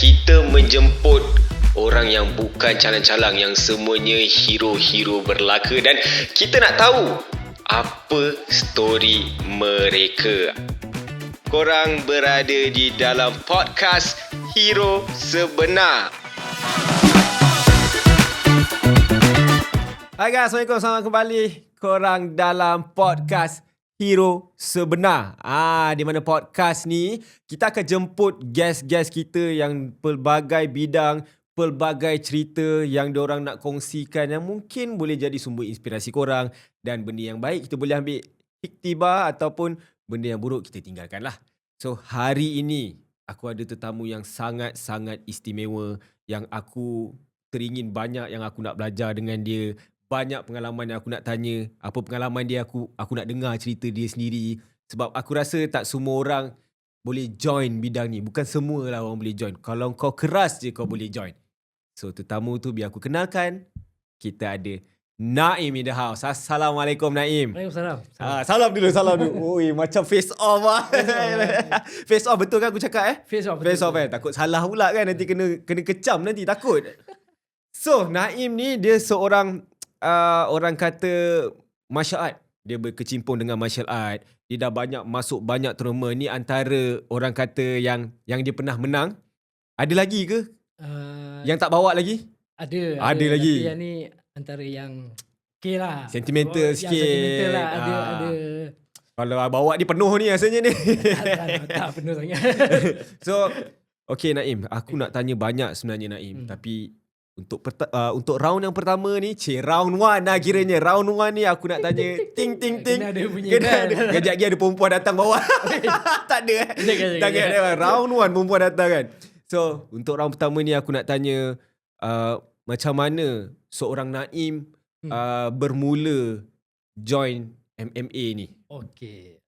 kita menjemput orang yang bukan calang-calang, yang semuanya hero-hero berlaka, dan kita nak tahu apa story mereka. Korang berada di dalam podcast Hero Sebenar. Hai guys, Assalamualaikum. Selamat kembali korang dalam podcast Hero Sebenar. Di mana podcast ni kita akan jemput guest-guest kita yang pelbagai bidang, pelbagai cerita yang diorang nak kongsikan, yang mungkin boleh jadi sumber inspirasi korang, dan benda yang baik kita boleh ambil iktibar, ataupun benda yang buruk kita tinggalkan lah. So hari ini aku ada tetamu yang sangat-sangat istimewa, yang aku teringin banyak yang aku nak belajar dengan dia. Banyak pengalaman yang aku nak tanya. Apa pengalaman dia, aku nak dengar cerita dia sendiri. Sebab aku rasa tak semua orang boleh join bidang ni. Bukan semua lah orang boleh join. Kalau kau keras je kau boleh join. So tetamu tu biar aku kenalkan. Kita ada Naim in the house. Assalamualaikum Naim. Waalaikumsalam. Salam dulu. Oi, macam face off lah. Face off, betul kan aku cakap Face off. Face off kan. Takut salah pula kan. Nanti kena kecam nanti, takut. So Naim ni dia seorang orang kata martial art. Dia berkecimpung dengan martial art. Dia dah masuk banyak tournament. Ni antara orang kata yang dia pernah menang. Ada lagi ke? Yang tak bawa lagi? Ada lagi. Tapi yang ni antara yang okey lah. Sentimental sikit. Sentimental lah. Ada. Kalau bawa ni penuh ni rasanya ni. tak penuh sangat. So, okay Naim. Aku nak tanya banyak sebenarnya Naim. Tapi untuk round yang pertama ni, round 1 lah kiranya. Round 1 ni aku nak tanya ting. Kena ada bunyi kan. Kejap lagi ada perempuan datang bawah. Tak ada Jangan. Round 1 perempuan datang kan. So untuk round pertama ni aku nak tanya macam mana seorang Naim bermula join MMA ni. Okey.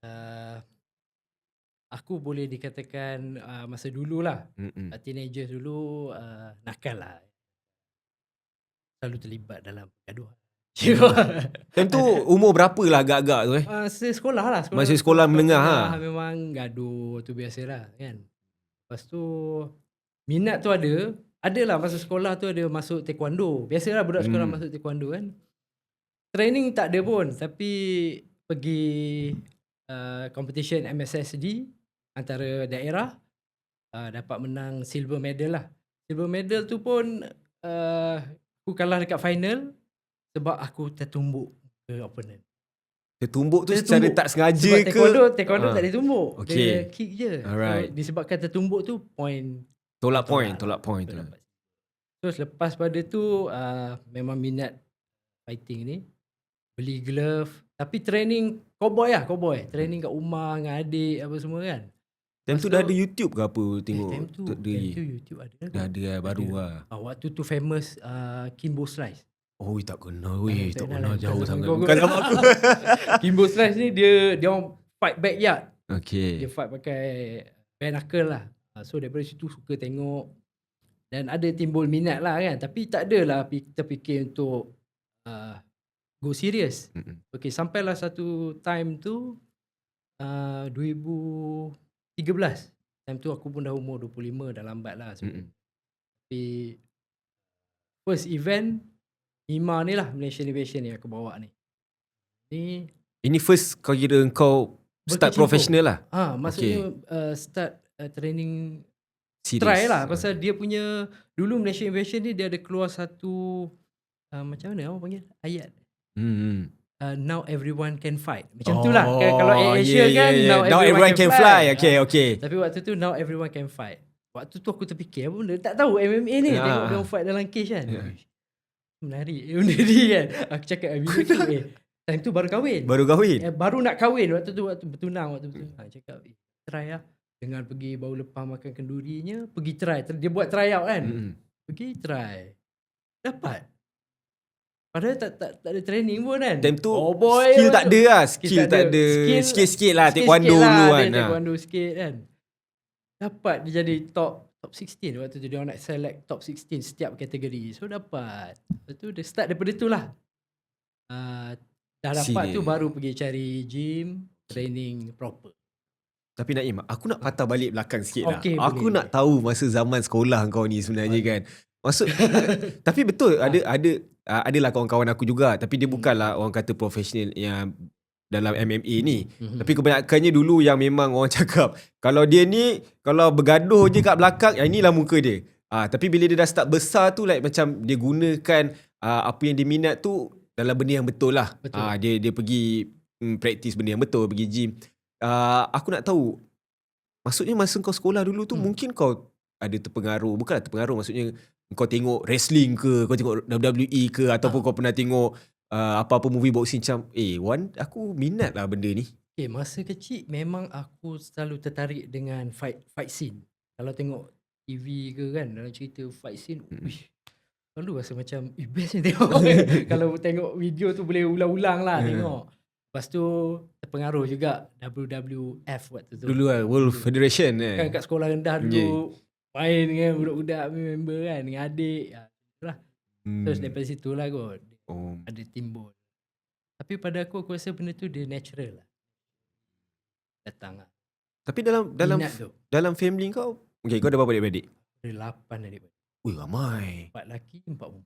Aku boleh dikatakan masa dululah. Teenager dulu nakal lah. Selalu terlibat dalam gaduh. Time tu umur berapa lah agak-agak tu Masa sekolah lah. Masih sekolah menengah Memang gaduh tu biasalah kan. Lepas tu minat tu ada. Adalah masa sekolah tu ada masuk taekwondo. Biasalah budak sekolah masuk taekwondo kan. Training tak ada pun. Tapi pergi competition MSSD antara daerah. Dapat menang silver medal lah. Silver medal tu pun aku kalah dekat final sebab aku tertumbuk ke opponent. Tertumbuk tu secara tak sengaja sebab ke? Taekwondo tak ditumbuk. Okay. Dia kick je. Alright. So, disebabkan tertumbuk tu point. Tolak point tu. So selepas pada tu memang minat fighting ni. Beli glove. Tapi training cowboy. Training kat rumah dengan adik apa semua kan. Time tu dah ada YouTube ke apa tengok? Time tu YouTube ada. Dah ada baru lah. Waktu tu famous Kimbo Slice. Oh, tak kenal weh. Tak kenal lah. jauh sangat. Bukan sama aku. Kimbo Slice ni dia orang fight backyard. Okay. Dia fight pakai bare knuckle lah. So daripada situ suka tengok. Dan ada timbul minat lah kan. Tapi tak adalah kita fikir untuk go serious. Okay, sampailah satu time tu 2013. Time tu aku pun dah umur 25, dah lambat lah. Tapi first event IMA ni lah, Malaysian Invasion ni aku bawa ni. Ini first kau kira kau start professional lah? Maksudnya start training Serious. Try lah. Pasal dia punya dulu Malaysian Invasion ni dia ada keluar satu macam mana orang panggil ayat. Now everyone can fight. Macam tu lah. Kalau Asia kan now everyone can fly. Okay. Tapi waktu tu now everyone can fight. Waktu tu aku terfikir apa benda. Tak tahu MMA ni. Tengok dia fight dalam cage kan. Menarik benda ni kan. Aku cakap time tu baru kahwin. Baru nak kahwin. Waktu bertunang. Cakap try lah. Dengan pergi baru lepas makan kendurinya. Pergi try. Dia buat try out kan. Pergi try. Dapat. Padahal tak ada training pun kan. Time tu skill tak ada lah. Skill tak ada. Sikit-sikit lah. Taekwondo dulu kan. Taekwondo sikit kan. Dapat dia jadi top 16. Waktu tu dia orang nak select top 16 setiap kategori. So dapat. Lepas tu dia start daripada tu lah. Dah dapat tu baru pergi cari gym. Training proper. Tapi Naim, aku nak patah balik belakang sikit lah. Okey, Aku boleh. nak tahu masa zaman sekolah kau ni sebenarnya kan. Maksud tapi betul adalah kawan-kawan aku juga, tapi dia bukanlah orang kata profesional yang dalam MMA ni. Tapi kebanyakannya dulu yang memang orang cakap kalau dia ni kalau bergaduh je kat belakang, inilah muka dia. Tapi bila dia dah start besar tu like macam dia gunakan apa yang dia minat tu dalam benda yang betul lah. Betul. Dia pergi practice benda yang betul, pergi gym. Aku nak tahu, maksudnya masa kau sekolah dulu tu mungkin kau ada terpengaruh, bukanlah terpengaruh, maksudnya kau tengok wrestling ke, kau tengok WWE ke, ataupun kau pernah tengok apa-apa movie boxing macam Wan, aku minat lah benda ni. Okay, masa kecil memang aku selalu tertarik dengan fight scene. Kalau tengok TV ke kan, dalam cerita fight scene, selalu rasa macam best ni tengok. Kalau tengok video tu boleh ulang-ulang lah tengok. Lepas tu terpengaruh juga WWF waktu tu. Dulu lah, World Federation Kan kat sekolah rendah dulu main dengan budak-budak member kan, dengan adik. Itulah. Terus daripada situ lah kot. Ada timbul. Tapi pada aku rasa benda tu dia natural lah. Datang lah. Tapi dalam family kau, okay, kau ada berapa adik-beradik? Ada 8 adik-beradik. Ui, ramai. 4 lelaki, 4 perempuan.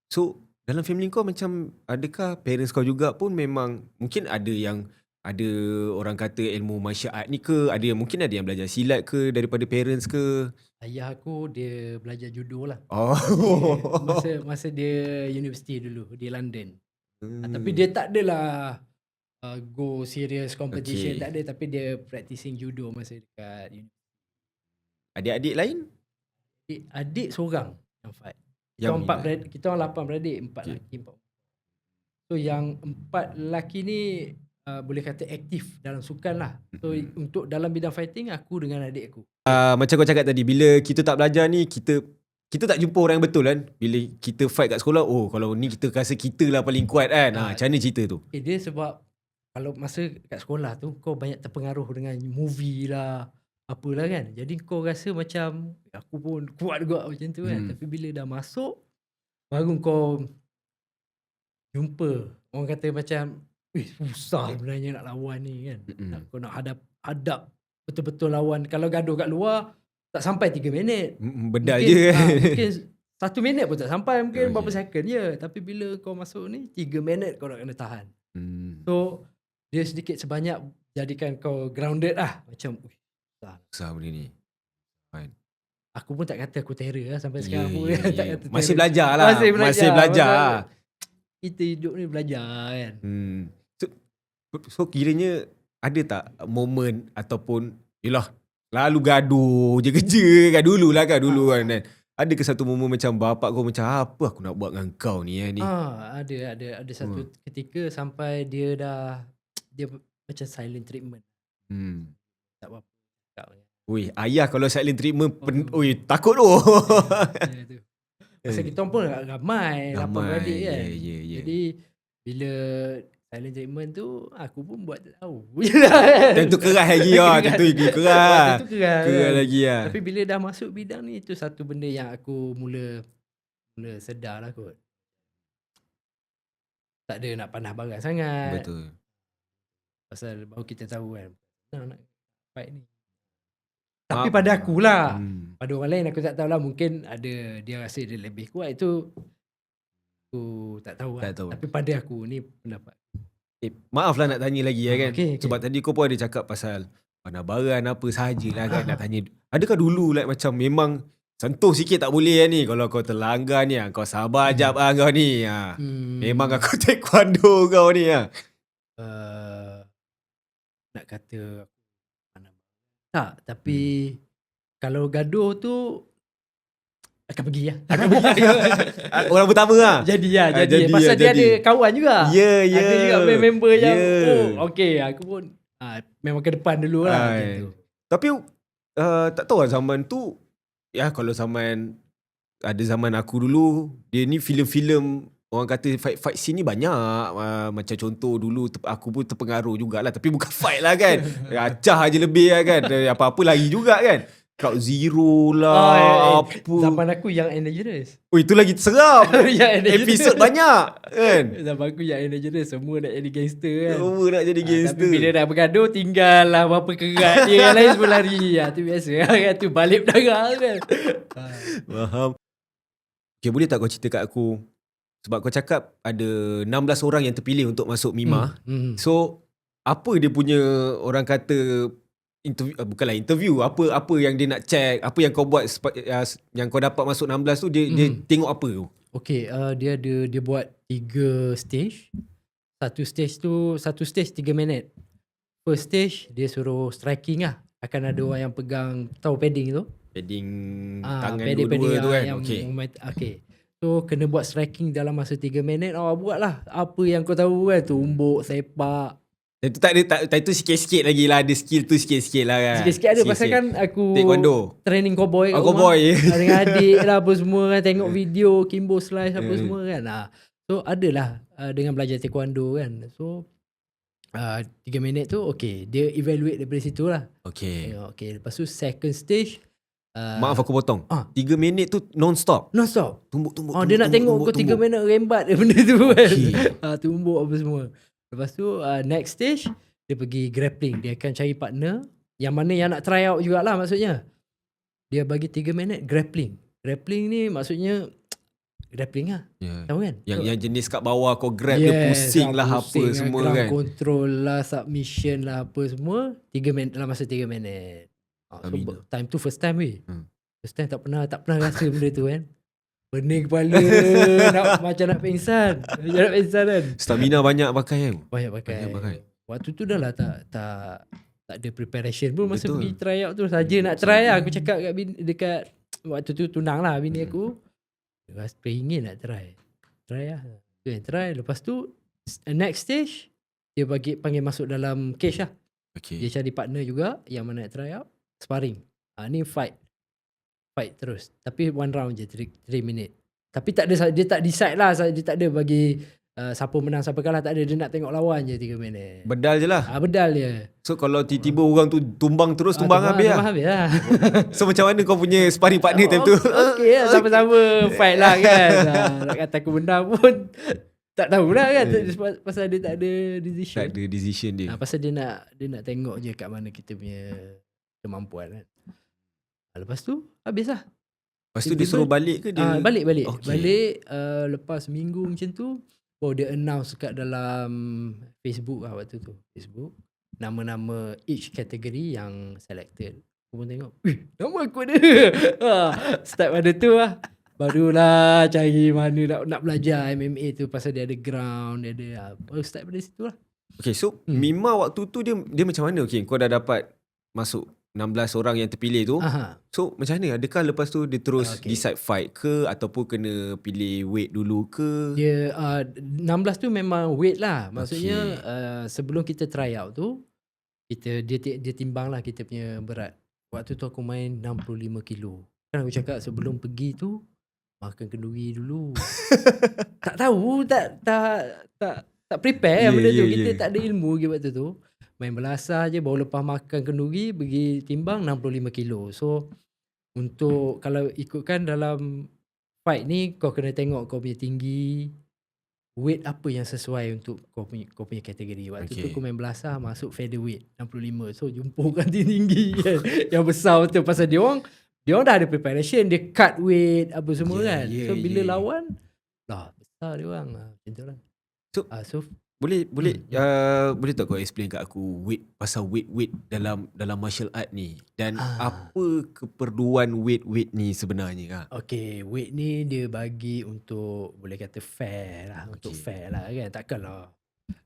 So dalam family kau macam, adakah parents kau juga pun memang, mungkin ada yang ada orang kata ilmu martial art ni ke, mungkin ada yang belajar silat ke daripada parents ke? Ayah aku dia belajar judo lah. Masa dia universiti dulu di London. Tapi dia tak adalah go serious competition, tak ada, tapi dia practicing judo masa dekat universiti. Adik-adik lain? Adik seorang yang fight. Kita orang 8 beradik, 4 lelaki, 4. So yang 4 lelaki ni boleh kata aktif dalam sukan lah. So untuk dalam bidang fighting, aku dengan adik aku. Macam kau cakap tadi, bila kita tak belajar ni, kita tak jumpa orang yang betul kan. Bila kita fight kat sekolah, kalau ni kita rasa kita lah paling kuat kan. Macam mana cerita tu? Dia sebab kalau masa kat sekolah tu kau banyak terpengaruh dengan movie lah, apalah kan. Jadi kau rasa macam aku pun kuat juga macam tu kan. Tapi bila dah masuk, baru kau jumpa orang kata macam susah sebenarnya nak lawan ni kan. Kau nak hadap betul-betul lawan. Kalau gaduh kat luar tak sampai 3 minit. Bedal je. Mungkin 1 minit pun tak sampai, mungkin berapa second je. Tapi bila kau masuk ni 3 minit kau nak kena tahan. So dia sedikit sebanyak jadikan kau grounded lah. Macam susah benda ni. Aku pun tak kata aku terror lah sampai sekarang pun. Masih belajar lah. Masih belajar. Kita hidup ni belajar kan. So kiranya ada tak momen ataupun yelah lalu gaduh je kerja kan dulu kan. Ada ke satu momen macam bapak kau macam apa aku nak buat dengan kau ni ni? Ada satu ketika sampai dia macam silent treatment. Tak apa. Ui, ayah kalau silent treatment takut tu. Masa kita pun ramai 8 beradik kan. Jadi bila silent treatment tu aku pun buat tak tahu. Tentu keras lagi lah. Tentu keras. Keras lagi lah. Tapi bila dah masuk bidang ni, itu satu benda yang aku mula sedar lah kot. Tak ada nak panah barang sangat. Betul. Pasal baru kita tahu kan nak fight ni. Tapi pada akulah, pada orang lain aku tak tahulah, mungkin ada dia rasa dia lebih kuat, itu aku tak tahu lah. Tapi pada aku ni pendapat. Maaf lah nak tanya lagi kan. Sebab okay. tadi kau pun ada cakap pasal panabaran apa sahajalah kan nak tanya. Adakah dulu like macam memang sentuh sikit tak boleh ni, kalau kau terlanggar ni kau sabar jap kau ni. Memang aku taekwondo kau ni nak kata tak, tapi kalau gaduh tu akan pergi lah. Orang pertama lah. Jadi. Pasal dia ada kawan juga. Ada juga member yang okay, aku pun memang ke depan dulu lah. Gitu. Tapi tak tahu lah zaman tu, kalau zaman aku dulu, dia ni filem-filem orang kata fight scene ni banyak. Macam contoh dulu aku pun terpengaruh jugalah, tapi bukan fight lah kan. Acah je lebih lah kan. Apa-apa lari juga kan. Crowd Zero lah, apa. Zaman aku yang dangerous. Oh, itu lagi seram. Yang dangerous. Episod banyak kan. Zaman aku yang dangerous. Semua nak jadi gangster kan. Semua nak jadi gangster. Tapi bila dah bergaduh, tinggal lah berapa kerat dia. Yang lain semua lari. Tu biasa kan. Tu balik berdarah kan. Faham. Okay, boleh tak kau cerita kat aku? Sebab kau cakap ada 16 orang yang terpilih untuk masuk MIMA. So, apa dia punya, orang kata, bukanlah interview, apa yang dia nak check, apa yang kau buat yang kau dapat masuk 16 tu, dia tengok apa tu? Okay, dia buat 3 stage. Satu stage 3 minit. First stage dia suruh striking lah. Akan ada orang yang pegang, tahu padding tu? Padding tangan padding dua-dua tu kan. Okay. So kena buat striking dalam masa 3 minit. Buat lah apa yang kau tahu kan. Tumbuk, sepak. Itu tak ada, itu sikit-sikit lagi lah. Ada skill tu sikit-sikit lah kan. Sikit-sikit ada. Pasal kan aku taekwondo, training cowboy kat cowboy. rumah. Dengan adik lah apa semua kan. Tengok video Kimbo Slice apa semua kan. So adalah dengan belajar taekwondo kan. So 3 minit tu okay. Dia evaluate daripada situ lah. Okay. Lepas tu second stage. Maaf aku potong. 3 minit tu non-stop. Tumbuk. Dia nak tengok kau 3 minit rembat benda tu kan. Tumbuk apa semua. Lepas tu next stage dia pergi grappling. Dia akan cari partner yang mana yang nak try out jugalah maksudnya. Dia bagi 3 minit grappling. Grappling ni maksudnya grappling lah. Tahu kan? Yang jenis kat bawah kau grab dia pusing lah apa semua kan. Control lah, submission lah apa semua. 3 minit dalam masa 3 minit. So time tu first time weh. First time tak pernah rasa benda tu kan. Pening kepala macam nak pingsan. Kan. Stamina banyak pakai kan? Banyak pakai. Waktu tu dah lah tak ada preparation pun masa pergi try out tu. Saja nak try lah. Aku cakap dekat waktu tu tunang lah bini aku. Dia ingin nak try. Try lah. Try. Lepas tu next stage dia panggil masuk dalam cage lah. Dia cari partner juga yang mana nak try out. Sparring. Ni fight terus. Tapi one round je 3 minit. Tapi tak ada, dia tak decide lah. Dia tak ada bagi siapa menang siapa kalah, tak ada. Dia nak tengok lawan je 3 minit. Bedal je lah. Bedal je. So kalau tiba-tiba orang tu tumbang terus, tumbang habis lah. So macam mana kau punya sparring partner time tu? Okay lah, sama-sama fight lah kan. Nak kata aku menang pun tak tahu lah kan. Pasal dia tak ada decision. Tak ada decision dia. Pasal dia nak tengok je kat mana kita punya kemampuan kan. Lepas tu habis lah. Lepas tu dia suruh balik ke dia? Balik. Okay. Balik lepas minggu macam tu. Dia announce kat dalam Facebook lah waktu tu. Facebook. Nama-nama each category yang selected. Aku pun tengok. Nama aku ada. Start pada tu lah. Barulah cari mana nak belajar MMA tu. Pasal dia ada ground. Dia ada. Start pada situ lah. Okay, so MIMA waktu tu dia macam mana? Okay, kau dah dapat masuk 16 orang yang terpilih tu. So macam mana? Adakah lepas tu dia terus decide fight ke, ataupun kena pilih weight dulu ke? Dia 16 tu memang weight lah. Maksudnya sebelum kita try out tu dia timbang lah kita punya berat. Waktu tu aku main 65 kilo. Kan aku cakap sebelum pergi tu makan kenduri dulu. Tak tahu, tak prepare benda tu. Kita tak ada ilmu lagi waktu tu. Main belasah je, baru lepas makan kenduri pergi timbang 65 kilo. So untuk kalau ikutkan dalam fight ni, kau kena tengok kau punya tinggi, weight apa yang sesuai untuk kau punya kategori. Waktu tu aku main belasah, masuk featherweight 65. So jumpa kan tinggi kan, yang besar betul. Pasal dia orang dah ada preparation, dia cut weight apa semua kan. So bila lawan lah besar dia orang macam tu lah. So Boleh tak kau explain kat aku pasal weight dalam martial art ni, dan apa keperluan weight ni sebenarnya? Okay, weight ni dia bagi untuk boleh kata fair lah. Untuk fair lah kan. Takkanlah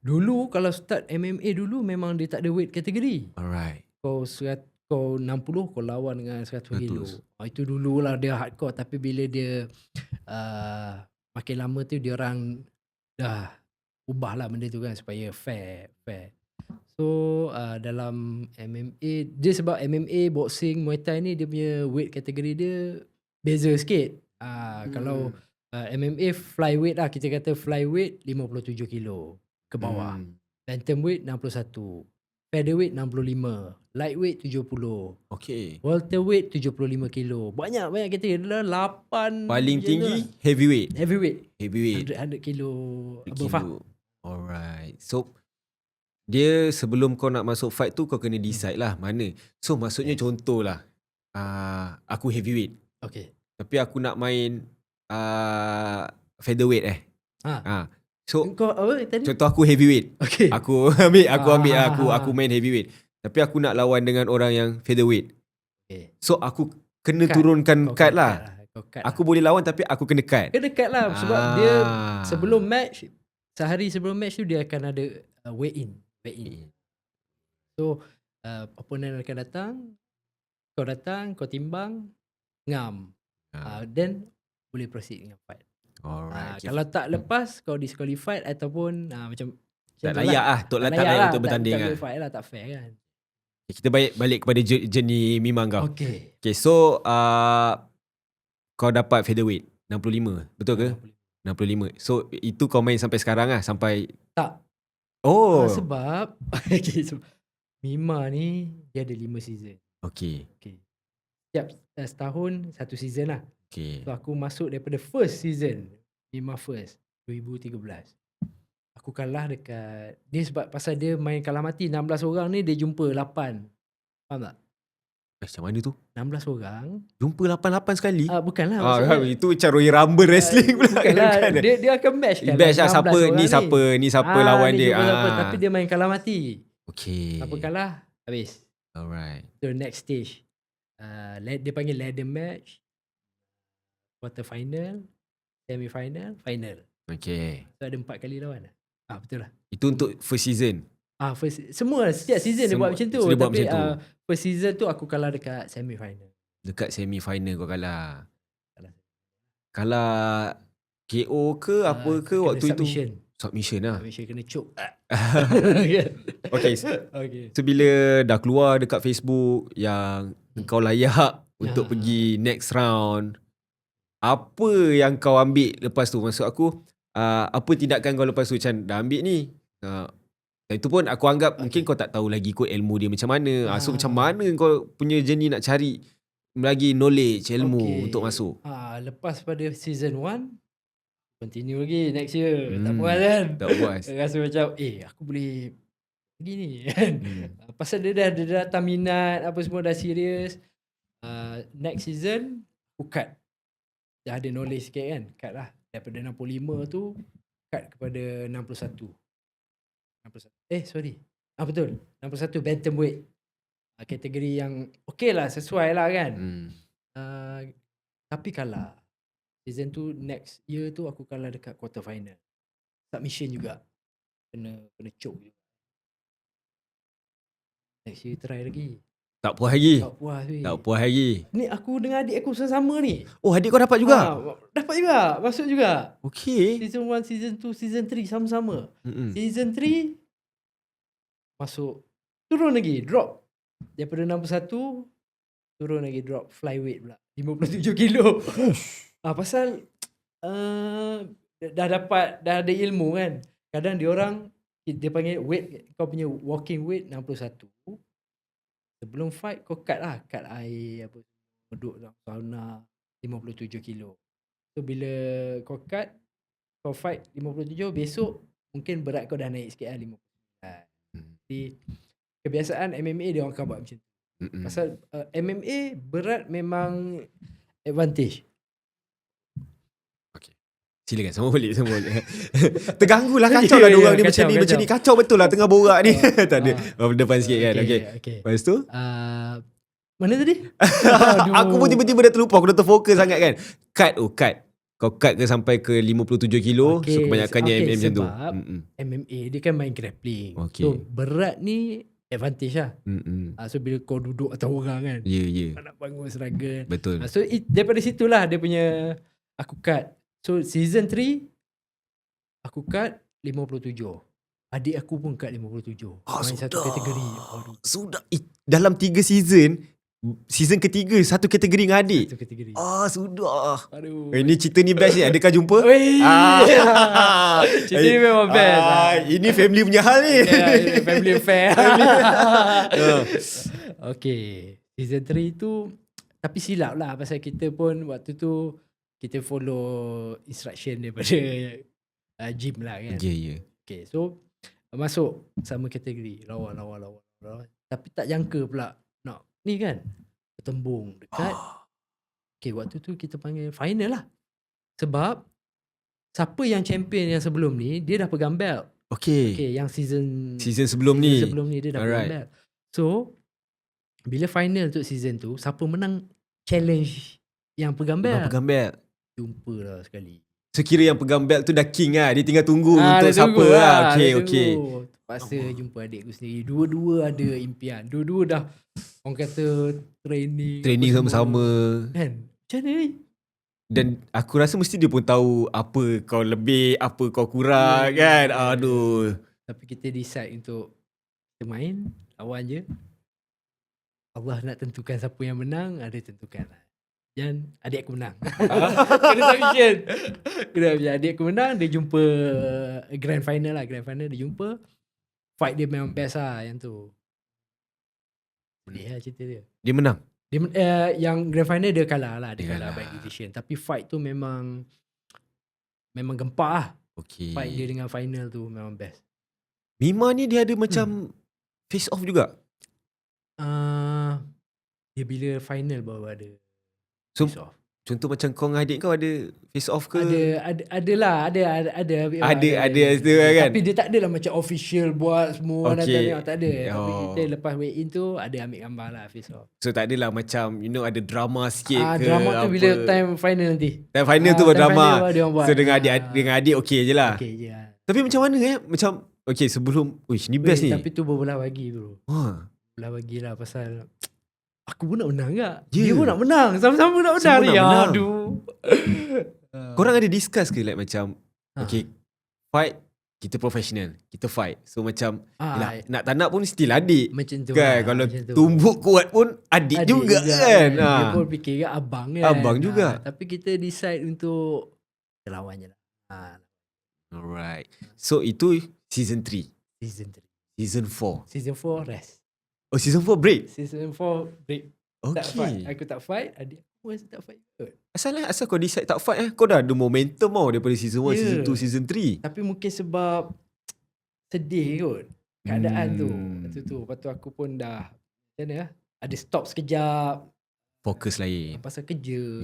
dulu kalau start MMA dulu memang dia tak ada weight kategori. Alright. Kau 60 kau lawan dengan 100 kilo. Itu dululah dia hardcore. Tapi bila dia makin lama tu dia orang dah ubahlah benda tu kan supaya fair. So dalam MMA dia, sebab MMA, boxing, Muay Thai ni dia punya weight kategori dia beza sikit. Kalau MMA flyweight lah, kita kata flyweight 57 kilo ke bawah. Bantamweight 61, featherweight 65, lightweight 70, Okay. welterweight 75 kilo. Banyak kategori. Dia 8 Paling macam tu tinggi lah. heavyweight. Heavyweight 100 kilo above lah. Alright. So dia sebelum kau nak masuk fight tu kau kena decide lah mana. So maksudnya contoh lah aku heavyweight. Okay. Tapi aku nak main featherweight So Kau apa tadi? contoh aku heavyweight. Okay. Aku main heavyweight. Tapi aku nak lawan dengan orang yang featherweight. Okay. So aku kena turunkan cut lah. Aku boleh lawan tapi aku kena cut. Kena cut lah sebab dia sebelum match, sehari sebelum match tu dia akan ada weigh in. So opponent akan datang, kau timbang, ngam. Then boleh proceed dengan fight. Alright. Kalau tak lepas kau disqualified ataupun macam Tak layak lah. Tak layak untuk bertanding tak lah. boleh fight lah, tak fair kan. Kita balik kepada journey Mimang kau. Okay. Okay, so kau dapat featherweight 65, betul ke? 65. So itu kau main sampai sekarang lah, sampai Tak. Oh. Sebab okay, sebab Mima ni dia ada 5 season. Okay. Setiap setahun satu season lah. Okay. So aku masuk daripada first season, Mima first 2013. Aku kalah dekat dia sebab pasal dia main kalah mati 16 orang ni dia jumpa 8. Faham tak? Macam mana tu? 16 orang. Jumpa 8-8 sekali? Bukanlah. Itu macam Royal Rumble wrestling pula. Bukanlah. Dia akan match kan. Match lah siapa lawan dia. Tapi dia main kalah mati. Okay. Siapa kalah, habis. Alright. So next stage. Dia panggil ladder match. Quarter final, semi final, final. Okay. So ada 4 kali lawan. Betul lah. Itu untuk first season? Semua setiap season dia buat macam tu. Dia buat Tapi macam tu. first season tu aku kalah dekat semi final. Dekat semi final kau kalah. Kalah KO ke apa ke waktu submission. itu? Submission lah. Submission kena choke. Okay. So bila dah keluar dekat Facebook yang kau layak untuk pergi next round, apa yang kau ambil lepas tu? Maksud aku, apa tindakan kau lepas tu? Macam dah ambil ni. Dan itu pun aku anggap mungkin kau tak tahu lagi kot ilmu dia macam mana. So macam mana kau punya journey nak cari lagi knowledge, ilmu untuk masuk? Lepas pada season 1, continue lagi next year. Tak puas kan? Tak puas. Rasa macam aku boleh pergi ni kan. Pasal dia dah datang minat, apa semua dah serius. Next season aku cut. Dah ada knowledge sikit kan. Cut lah. Daripada 65 tu cut kepada 61. Betul. 61 bantamweight. Kategori yang okay lah, sesuai lah kan. Tapi kalah. Season tu next year tu aku kalah dekat quarter final. Submission juga. Kena choke juga. Next year try lagi. Tak puas lagi? Tak puas lagi. Ni aku dengan adik aku sama ni. Oh, adik kau dapat juga? Dapat juga. Masuk juga. Okay. Season 1, season 2, season 3 sama-sama. Season 3 masuk. Turun lagi. Drop. Daripada 61 turun lagi, drop flyweight pula. 57 kilo. Pasal dah ada ilmu kan. Kadang dia panggil weight, kau punya walking weight 61. Sebelum fight kau cut lah. Cut air duduk dalam sauna 57 kilo. So bila kau cut, kau fight 57, besok mungkin berat kau dah naik sikit lah 59. Jadi kebiasaan MMA dia orang akan buat macam tu. Pasal MMA berat memang advantage. Silakan, sama balik. Terganggu lah, kacau lah diorang ni macam ni. Kacau betul lah tengah borak ni. Tak ada. Depan sikit kan. Okay. Lepas tu? Mana tadi? Aku pun tiba-tiba dah terlupa. Aku dah terfokus sangat kan. Cut. Kau cut ke sampai ke 57 kilo. So kebanyakannya MMA macam tu. Sebab MMA dia kan main grappling. So berat ni advantage lah. So bila kau duduk atas orang kan. Ya. Nak bangun struggle. Betul. So daripada situlah dia punya aku cut. So season 3 aku cut 57. Adik aku pun cut 57. Main satu kategori. Sudah. Dalam 3 season ketiga satu kategori dengan adik. Satu kategori. Sudah. Aduh. Ini cerita ni best ni. Adakah jumpa? Cerita ni memang best. Ini family punya hal ni. Family affair. Okay, season 3 tu tapi silap lah pasal kita pun waktu tu kita follow instruction daripada gym lah kan. Ya. Okay, so masuk sama kategori lawan. Tapi tak jangka pula nak ni kan bertembung dekat. Okay, waktu tu kita panggil final lah. Sebab siapa yang champion yang sebelum ni dia dah pegang belt. Okay, yang season sebelum ni dia dah pegang belt. So bila final untuk season tu, siapa menang challenge yang pegang belt. Jumpa lah sekali. So kira yang pegang belt tu dah king lah. Dia tinggal tunggu untuk siapa lah. Okay. Terpaksa jumpa adik aku sendiri. Dua-dua ada impian. Dua-dua dah orang kata training sama-sama. Kan? Macam mana ni? Dan aku rasa mesti dia pun tahu apa kau lebih, apa kau kurang kan. Aduh. Tapi kita decide untuk kita main, lawan je. Allah nak tentukan siapa yang menang, ada tentukan lah. Dan adik aku menang. Kena submission. Adik aku menang, dia jumpa grand final lah. Grand final dia jumpa. Fight dia memang best lah yang tu. Boleh lah cerita dia. Dia menang? Yang grand final dia kalah lah. Dia kalah by decision. Tapi fight tu memang gempar lah. Okay. Fight dia dengan final tu memang best. Mima ni dia ada macam face off juga? Dia bila final baru ada so, face off. Contoh macam kau dengan adik kau ada face off ke? Ada lah. Ada tu kan? Tapi dia tak adalah macam official buat semua orang datang tengok. Tak ada. Tapi kita lepas weigh in tu ada ambil gambar lah face off. So tak adalah macam ada drama sikit ke? Drama tu bila time final nanti. Time final tu berdrama. So dengan adik okey je lah. Okey je lah. Tapi macam mana macam okay sebelum ni best ni. Tapi tu berbelah bagi bro. Belah bagi lah pasal aku pun nak menang tak? Dia pun nak menang. Sama-sama nak menang ni. Aduh. Korang ada discuss ke like macam okay, fight kita professional, kita fight. So macam nak tak nak pun still adik. Macam tu kan? Kalau tumbuk kuat pun adik juga kan. Dia pun fikir kan abang kan. Abang juga. Tapi kita decide untuk lawan je lah. Alright. So itu season 3. Season 4 rest. Oh, season 4 break? Season 4 break. Okay. Tak fight. Aku tak fight. Adik aku masih tak fight kot. Asal kau decide tak fight Kau dah ada momentum daripada season 1, season 2, season 3. Tapi mungkin sebab sedih kot keadaan tu. Lepas tu aku pun dah macam mana ada stop sekejap. Fokus lain. Pasal kerja.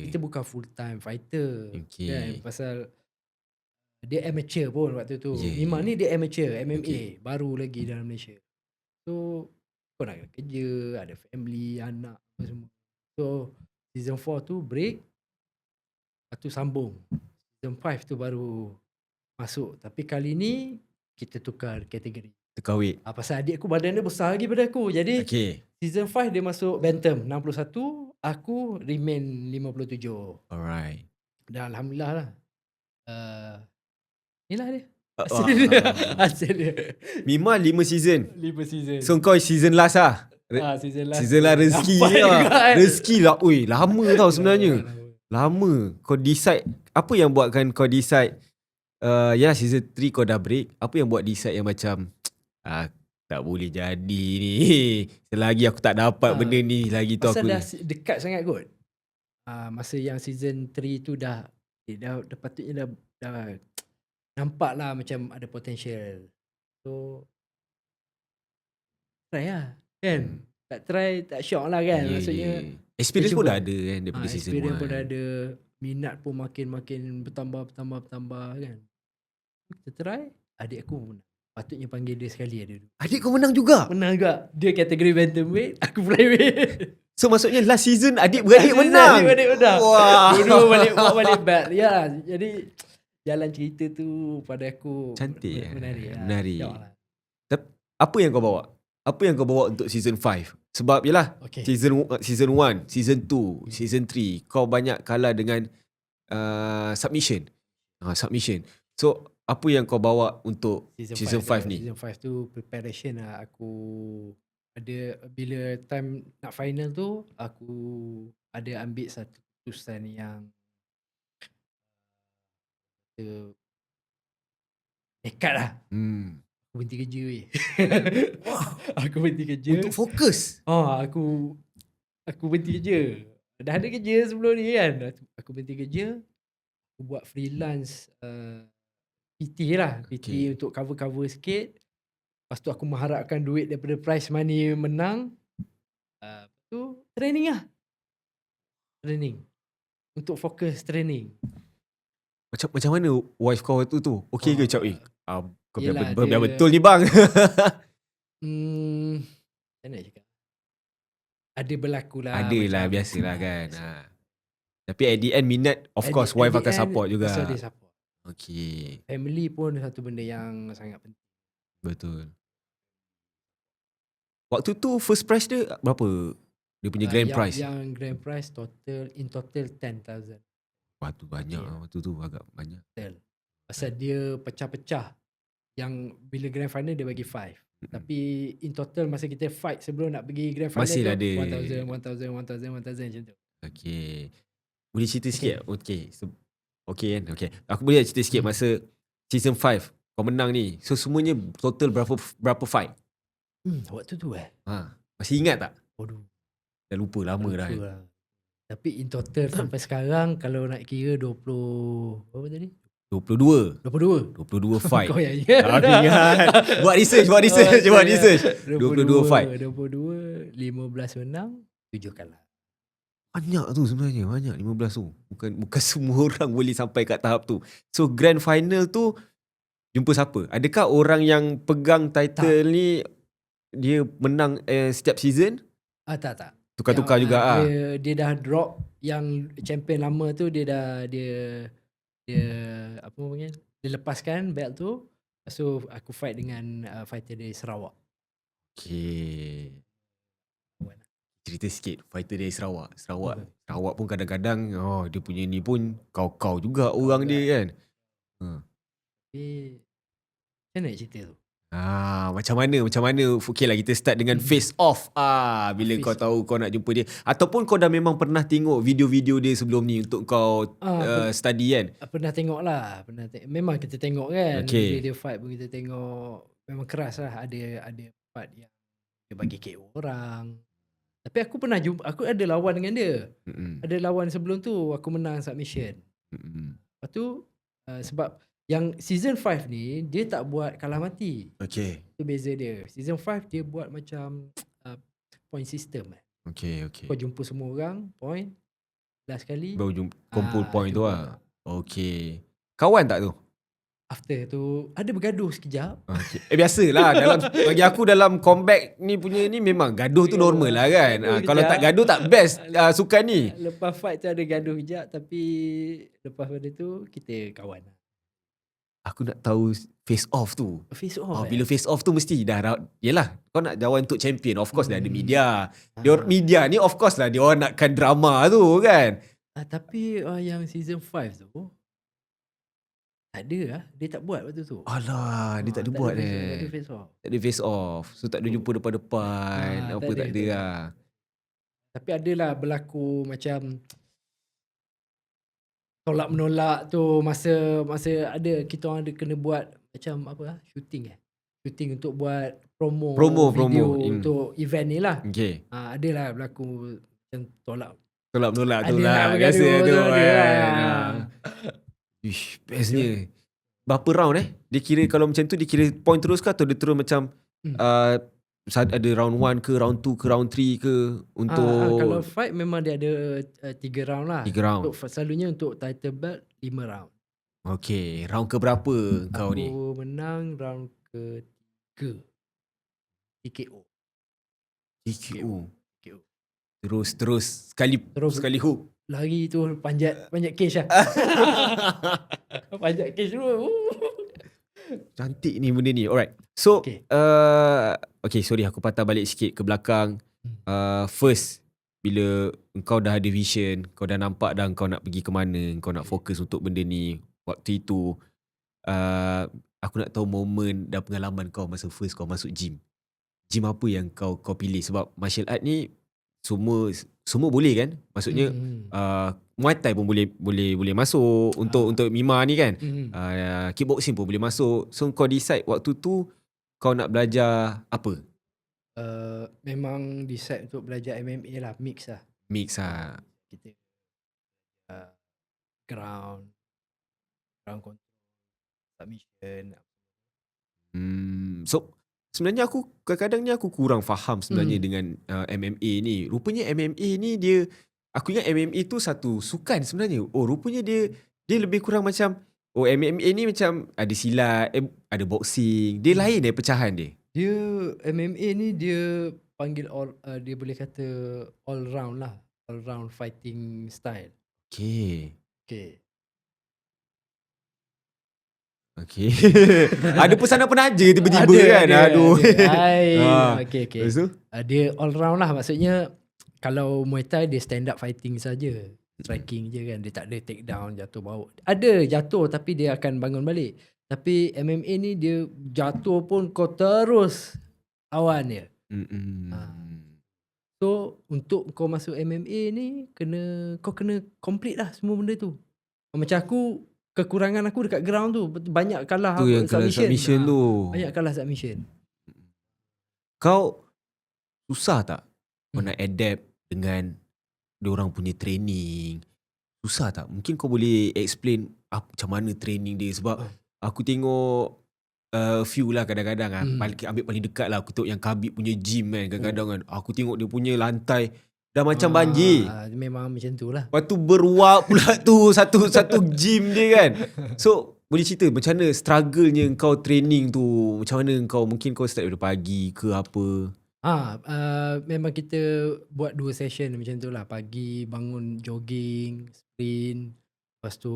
Kita bukan full time fighter. Okay. Kan? Pasal dia amateur pun waktu tu. Memang ni dia amateur MMA. Baru lagi dalam Malaysia. So kau nak kerja, ada family, anak apa semua. So season 4 tu break. Lepas tu sambung. Season 5 tu baru masuk. Tapi kali ni kita tukar kategori. Tukar weight. Pasal adik aku badan dia besar lagi pada aku. Jadi season 5 dia masuk bantam 61. Aku remain 57. Alright. Dan Alhamdulillah lah. Inilah dia. Hasil dia. Mima 5 season. 5 season. So kau season last lah. Season last rezeki lah. Rezeki lah. Ui, lama tau sebenarnya. Lama. Kau decide. Apa yang buatkan kau decide season 3 kau dah break. Apa yang buat decide yang macam tak boleh jadi ni. Selagi aku tak dapat benda ni lagi tu aku dah dekat sangat kot. Masa yang season 3 tu dah patutnya dah nampak lah macam ada potential. So try lah kan. Tak try tak shock lah kan. Maksudnya experience pun dah ada kan daripada season 1. Experience pun dah ada. Minat pun makin bertambah kan. Kita try. Adik aku menang. Patutnya panggil dia sekali ada. Adik kau menang juga? Menang juga. Dia kategori bantamweight, aku flyweight. So maksudnya last season adik-beradik menang. Adik-beradik menang. Wah. Dua-dua balik belt. Ya, jadi jalan cerita tu pada aku cantik. Menarik. Apa yang kau bawa? Apa yang kau bawa untuk season 5? Sebab yelah season 1, season 2, season 3 kau banyak kalah dengan submission. So apa yang kau bawa untuk season 5 ni? Season 5 tu preparation lah. Aku ada bila time nak final tu aku ada ambil satu keputusan yang nekat lah. Aku berhenti kerja weh. Aku berhenti kerja. Untuk fokus. Aku berhenti kerja. Dah ada kerja sebelum ni kan. Aku berhenti kerja. Aku buat freelance PT lah. PT untuk cover-cover sikit. Lepas tu aku mengharapkan duit daripada prize money menang. Lepas tu training lah. Training. Untuk fokus training. Macam mana wife kau tu? Okey ke cak? Kau Yelah, biar betul ni bang. Macam mana cakap? Ada berlaku lah. Adalah, biasalah kan. Tapi at the end minat, of course wife akan support juga. So dia support. Okay. Family pun satu benda yang sangat penting. Betul. Waktu tu first prize dia berapa? Dia punya grand prize? Yang grand prize in total 10,000. Wah tu banyak lah. Waktu tu agak banyak. Pasal dia pecah-pecah. Yang bila grand final dia bagi 5. Tapi in total masa kita fight sebelum nak pergi grand final masih tu ada 1,000 macam tu. Okay. Boleh cerita sikit? Okay. Okay kan? Okay. Aku boleh cerita sikit masa season 5 kau menang ni. So semuanya total berapa fight? Waktu tu masih ingat tak? Waduh. Dah lupa lama dah. Tapi in total sampai sekarang kalau nak kira 20 berapa tadi? 22 fight. Kau yang Aku ingat. Buat research. 22 fight. 22, 15 menang, 7 kalah. Banyak tu sebenarnya. Banyak 15 tu. Bukan semua orang boleh sampai kat tahap tu. So grand final tu jumpa siapa? Adakah orang yang pegang title ni dia menang setiap season? Tak. Tukar-tukar juga Dia dah drop yang champion lama tu dia apa panggil? Dia lepaskan belt tu. So aku fight dengan fighter dari Sarawak. Okay. Cerita sikit fighter dari Sarawak. Sarawak pun kadang-kadang dia punya ni pun kau juga orang dia kan. Tapi macam mana cerita tu? Macam mana okay lah kita start dengan face off bila kau tahu kau nak jumpa dia ataupun kau dah memang pernah tengok video-video dia sebelum ni untuk kau study kan. Pernah tengok lah, memang kita tengok kan. Bila dia fight pun kita tengok memang keras lah. Ada part yang dia bagi KO orang. Tapi aku pernah jumpa, aku ada lawan dengan dia. Ada lawan sebelum tu aku menang submission. Lepas tu sebab yang season 5 ni dia tak buat kalah mati. Okay. Itu beza dia. Season 5 dia buat macam point system. Okay. Kau jumpa semua orang, point. Last kali. Baru kumpul point tu lah. Okay. Kawan tak tu? After tu ada bergaduh sekejap. Okay. Biasalah bagi aku dalam comeback ni punya ni memang gaduh tu normal lah kan. Kalau tak gaduh tak best sukan ni. Lepas fight tu ada gaduh sekejap tapi lepas pada tu kita kawan. Aku nak tahu face off tu. Face off. Bila face off tu mesti dah yelah kau nak lawan untuk champion. Of course dah ada media. Media ni of course lah dia orang nakkan drama tu kan. Tapi yang season 5 tu tak ada lah. Dia tak buat waktu tu. Alah, dia tak ada buat Tak ada face off. Tak ada face off. So tak ada jumpa depan-depan. Tak ada lah. Tapi adalah berlaku macam tolak-menolak tu masa ada kita orang ada kena buat macam apa shooting untuk buat promo video untuk event ni lah. Okay. Adalah berlaku macam tolak-menolak tu lah. Biasa tu kan. Bestnya. Berapa round dia kira kalau macam tu dia kira point terus ke atau dia terus macam ada round 1 ke round 2 ke round 3 ke untuk kalau fight memang dia ada 3 round lah. 3 round. Selalunya untuk title belt 5 round. Okay. Round ke berapa kau ni? Aku menang round ke-3. TKO. Terus sekali hook. Lari tu panjat cage lah. Panjat cage dulu. Cantik ni benda ni. Alright. So okay sorry aku patah balik sikit ke belakang. First bila engkau dah ada vision, kau dah nampak dah kau nak pergi ke mana, kau nak fokus untuk benda ni. Waktu itu aku nak tahu momen dan pengalaman kau masa first kau masuk gym. Gym apa yang kau pilih? Sebab martial art ni semua boleh kan? Maksudnya Muay Thai pun boleh masuk untuk Mima ni kan. Kickboxing pun boleh masuk. So kau decide waktu tu kau nak belajar apa? Memang decide untuk belajar MMA lah, mix lah. Mix lah. Kita ground control, submission. So sebenarnya aku kadang-kadang ni aku kurang faham sebenarnya dengan MMA ni. Rupanya MMA ni dia, aku ingat MMA tu satu sukan sebenarnya. Oh rupanya dia lebih kurang macam, oh MMA ni macam ada silat, ada boxing. Dia lain dari pecahan dia. Dia MMA ni dia panggil dia boleh kata all round lah, all round fighting style. Okay. Ada pesanan penaja tiba-tiba kan. Aduh. Okay. Lepas tu? Dia all round lah, maksudnya kalau Muay Thai dia stand up fighting saja, striking je kan, dia tak ada take down, jatuh bawa. Ada jatuh tapi dia akan bangun balik. Tapi MMA ni dia jatuh pun kau terus awan dia. So untuk kau masuk MMA ni kau kena complete lah semua benda tu. Macam aku, kekurangan aku dekat ground tu banyak kalah tu yang submission tu. Banyak kalah submission. Kau susah tak kau nak adapt dengan diorang punya training? Susah tak? Mungkin kau boleh explain macam mana training dia. Sebab aku tengok few lah kadang-kadang ambil paling dekat lah, aku tengok yang Khabib punya gym kan. Kadang-kadang kan aku tengok dia punya lantai dah macam banjir. Memang macam tu lah. Lepas tu beruap pula tu satu gym dia kan. So boleh cerita macam mana struggle-nya kau training tu? Macam mana mungkin kau start daripada pagi ke apa? Memang kita buat 2 session macam tu lah. Pagi bangun jogging, sprint. Lepas tu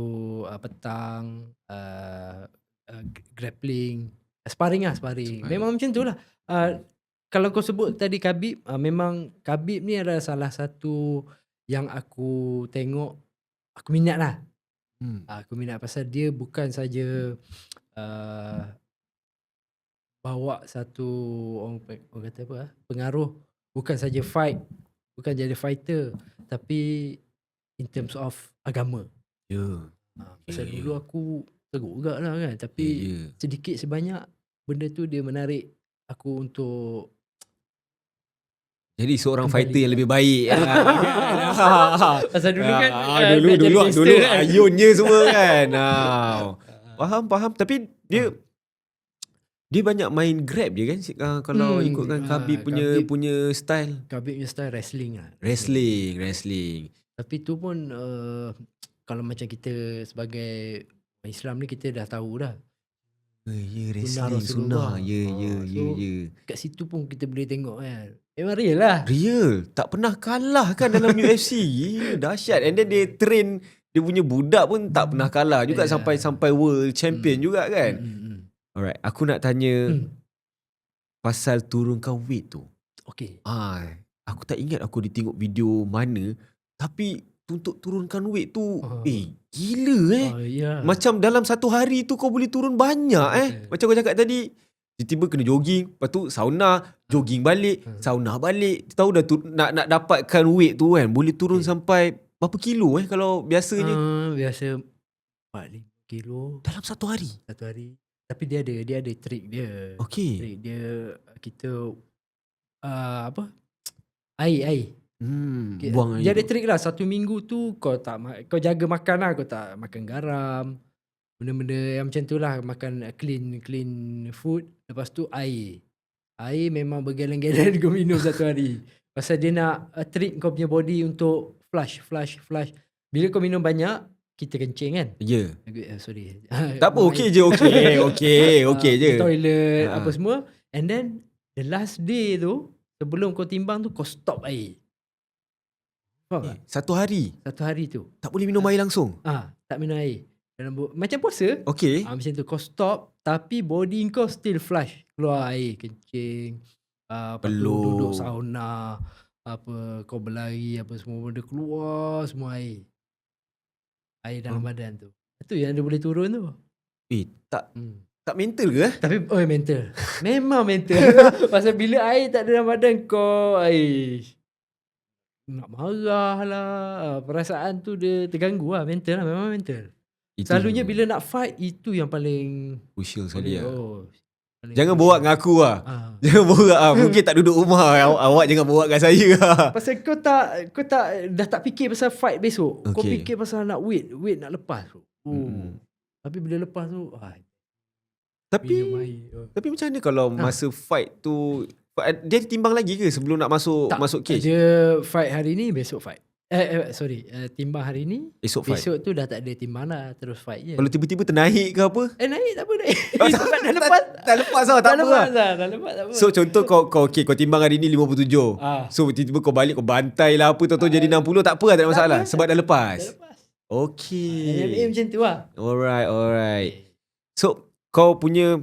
petang grappling, sparring. Memang macam tu lah. Kalau kau sebut tadi Khabib, memang Khabib ni adalah salah satu yang aku tengok, aku minat lah. Aku minat pasal dia bukan saja bawa satu orang kata apa, pengaruh, bukan saja fight, bukan jadi fighter, tapi in terms of agama. Pasal dulu aku teruk juga lah kan, tapi sedikit sebanyak benda tu dia menarik aku untuk jadi seorang fighter yang lebih baik. Pasal dulu kan dulu ayunnya semua kan. Faham. Tapi dia banyak main grab je kan, kalau ikutkan Khabib punya style. Khabib punya style wrestling lah. Wrestling. Tapi tu pun kalau macam kita sebagai Islam ni kita dah tahu dah. Wrestling sunnah. Kat situ pun kita boleh tengok kan. Memang real lah. Real. Tak pernah kalah kan dalam UFC. Dahsyat. And then dia train, dia punya budak pun tak pernah kalah juga sampai world champion juga kan. Alright, aku nak tanya pasal turunkan weight tu. Okay. Aku tak ingat aku ditengok video mana, tapi untuk turunkan weight tu gila Macam dalam satu hari tu kau boleh turun banyak Macam kau cakap tadi, tiba-tiba kena jogging, lepas tu sauna, jogging balik, sauna balik. Tahu dah nak dapatkan weight tu kan, boleh turun sampai berapa kilo kalau biasanya? Biasa 4-5 kilo dalam satu hari. Tapi dia ada trik dia. Okay. Trik dia kita air. Buang dia air. ada trik lah. 1 minggu tu kau jaga makan lah. Kau tak makan garam, benda-benda yang macam tu lah. Makan clean food. Lepas tu air memang bergalen-galen kau minum satu hari. Pasal dia nak treat kau punya body untuk flush. Bila kau minum banyak, kita kencing kan? Ya. Sorry. Tak apa, okey je. Okey je. Toilet, apa semua. And then, the last day tu, sebelum kau timbang tu, kau stop air. Faham tak? Satu hari tu. tak boleh minum air langsung? Tak minum air. Macam puasa. Okay. Macam tu, kau stop, tapi body kau still flush. Keluar air, kencing, peluk, duduk sauna, kau berlari, apa semua benda, keluar semua air dalam badan tu. Itu yang dia boleh turun tu. Tak mental ke? Tapi mental. Memang mental. Pasal bila air tak ada dalam badan kau, nak marah lah. Perasaan tu dia terganggu lah. Mental lah, memang mental. Selalunya bila nak fight, itu yang paling crucial sekali lah. Jangan borak dengan aku lah. Jangan borak lah. Mungkin tak duduk rumah. Awak jangan borak dengan saya lah. Pasal kau tak dah tak fikir pasal fight besok. Kau fikir pasal nak weight nak lepas tu. Tapi bila lepas tu tapi macam mana kalau masa fight tu dia timbang lagi ke sebelum nak masuk cage? Dia fight hari ni, besok fight. Timbang hari ni, Esok tu dah tak ada timbang lah, terus fight je. Kalau tiba-tiba ternaik ke apa? Naik tak apa naik. Dah lepas. Tak lepas lah, tak apa lah. Dah lepas tak apa. So contoh kau timbang hari ni 57. So tiba-tiba kau balik, kau bantai lah apa, tahu-tahu jadi 60, tak apa lah, tak ada masalah. Sebab dah lepas. Okay. Macam tu lah. Alright. So kau punya,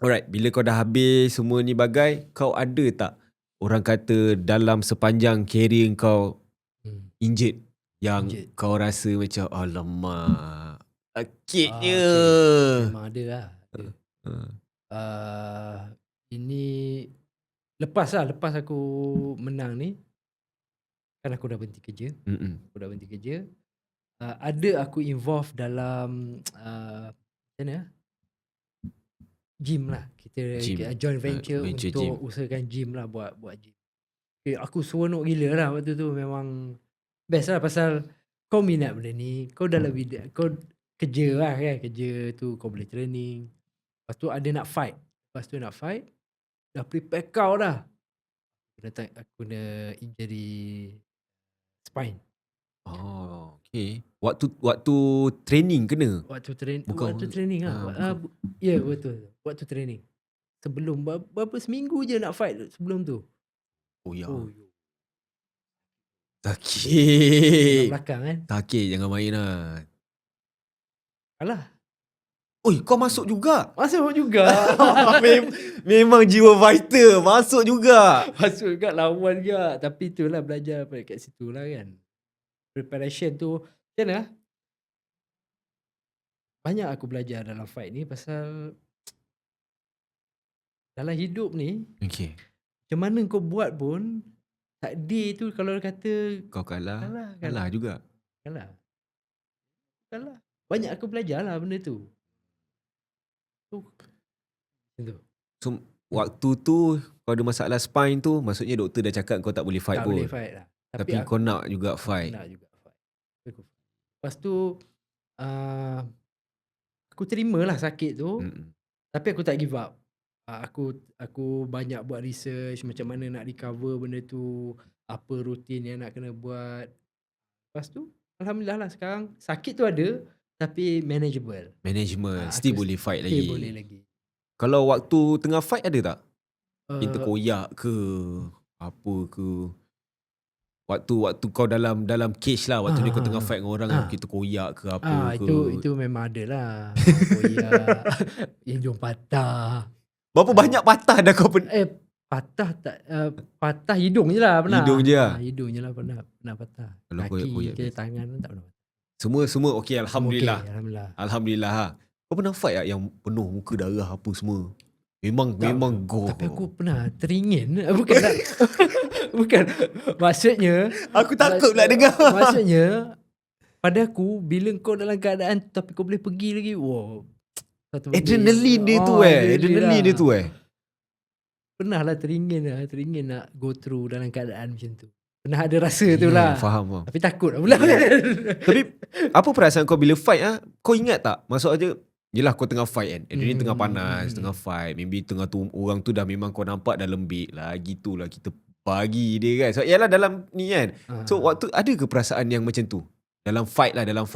alright, bila kau dah habis semua ni bagai, kau ada tak orang kata dalam sepanjang career kau injured yang kau rasa macam alamak sakitnya? Memang ada lah. Ini lepas aku menang ni, kan aku dah berhenti kerja. Ada aku involve dalam macam mana, gym lah. Kita joint venture untuk gym. Usahakan gym lah, buat gym. Aku seronok gila lah waktu tu. Memang best lah, pasal kau minat benda ni, kau dalam bidang, kau kerja lah kan, kerja tu kau boleh training. Lepas tu ada nak fight, dah prepare kau dah, aku kena injury spine. Okay. Waktu training kena? Waktu training lah. Ya, betul. Waktu training. Sebelum berapa seminggu je nak fight sebelum tu. Sakit. Belakang kan. Sakit, jangan main lah. Alah. Oi, kau masuk juga? Masuk juga. Memang jiwa fighter. Masuk juga lawan juga. Tapi itulah belajar kat situ lah kan. Preparation tu macam mana? Banyak aku belajar dalam fight ni, pasal dalam hidup ni, macam mana kau buat pun, takdir tu kalau kata kau kalah juga. Kalah. Banyak aku belajar lah benda tu. So waktu tu kau ada masalah spine tu, maksudnya doktor dah cakap kau tak boleh fight pun. Tak boleh fight lah. Tapi kau nak juga fight. Lepas tu aku terimalah sakit tu. Tapi aku tak give up. Aku banyak buat research macam mana nak recover benda tu, apa rutin yang nak kena buat. Lepas tu alhamdulillah lah, sekarang sakit tu ada tapi manageable. Still boleh fight lagi. Still boleh lagi. Kalau waktu tengah fight ada tak? Kita koyak ke apa ke? Waktu kau dalam cage lah, waktu ni kau tengah fight dengan orang, kita koyak ke apa ke? Itu memang ada lah. Koyak, hidung patah. Berapa banyak patah dah kau patah tak, patah hidung je lah pernah. Hidung je lah? Hidung je lah pernah patah. Kalau kaki ke tangan tak pernah. Semua okey, alhamdulillah. Alhamdulillah Ha. Kau pernah fight tak yang penuh muka darah apa semua? Memang go. Tapi aku pernah teringin. Bukan. Maksudnya, aku takut pula dengar. Maksudnya, pada aku, bila kau dalam keadaan tapi kau boleh pergi lagi, wow. Adrenalin dia tu. Pernah lah teringin nak go through dalam keadaan macam tu. Pernah ada rasa tu lah. Faham. Tapi takut lah pula. Tapi apa perasaan kau bila fight kau ingat tak? Maksudnya, yelah kau tengah fight kan, adrenalin tengah panas, tengah fight, maybe tengah tu orang tu dah memang kau nampak dah lembik lah, gitulah kita bagi dia kan. So yalah dalam ni kan. So waktu ada ke perasaan yang macam tu? Dalam fight, dalam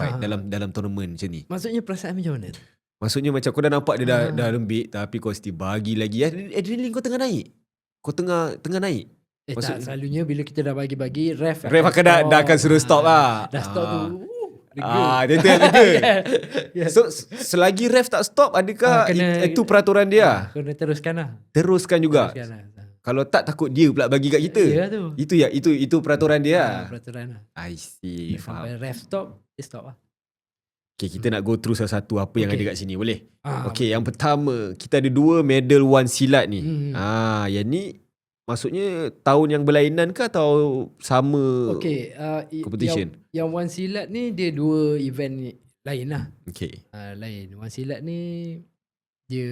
tournament macam ni. Maksudnya perasaan macam mana? Maksudnya macam kau dah nampak dia dah lembik, tapi kau still bagi lagi. Adrenalin kau tengah naik. Kau tengah naik. Tak, selalunya bila kita dah bagi-bagi, ref akan dah akan suruh stop lah. Dah stop tu. Dia tu yang lega. So selagi ref tak stop, adakah itu peraturan dia? Kena teruskan lah. Teruskan juga. Kalau tak, takut dia pula bagi kat kita. Ya tu. Itu peraturan dia. Peraturan lah. I see, faham. Sampai ref stop, dia stop lah. Okay, kita nak go through satu-satu apa yang ada kat sini, boleh? Okay, yang pertama, kita ada 2 medal 1 silat ni. Yang ni maksudnya tahun yang berlainan ke atau sama competition? Yang 1 silat ni dia 2 event lain lah. Okay. Lain. 1 silat ni dia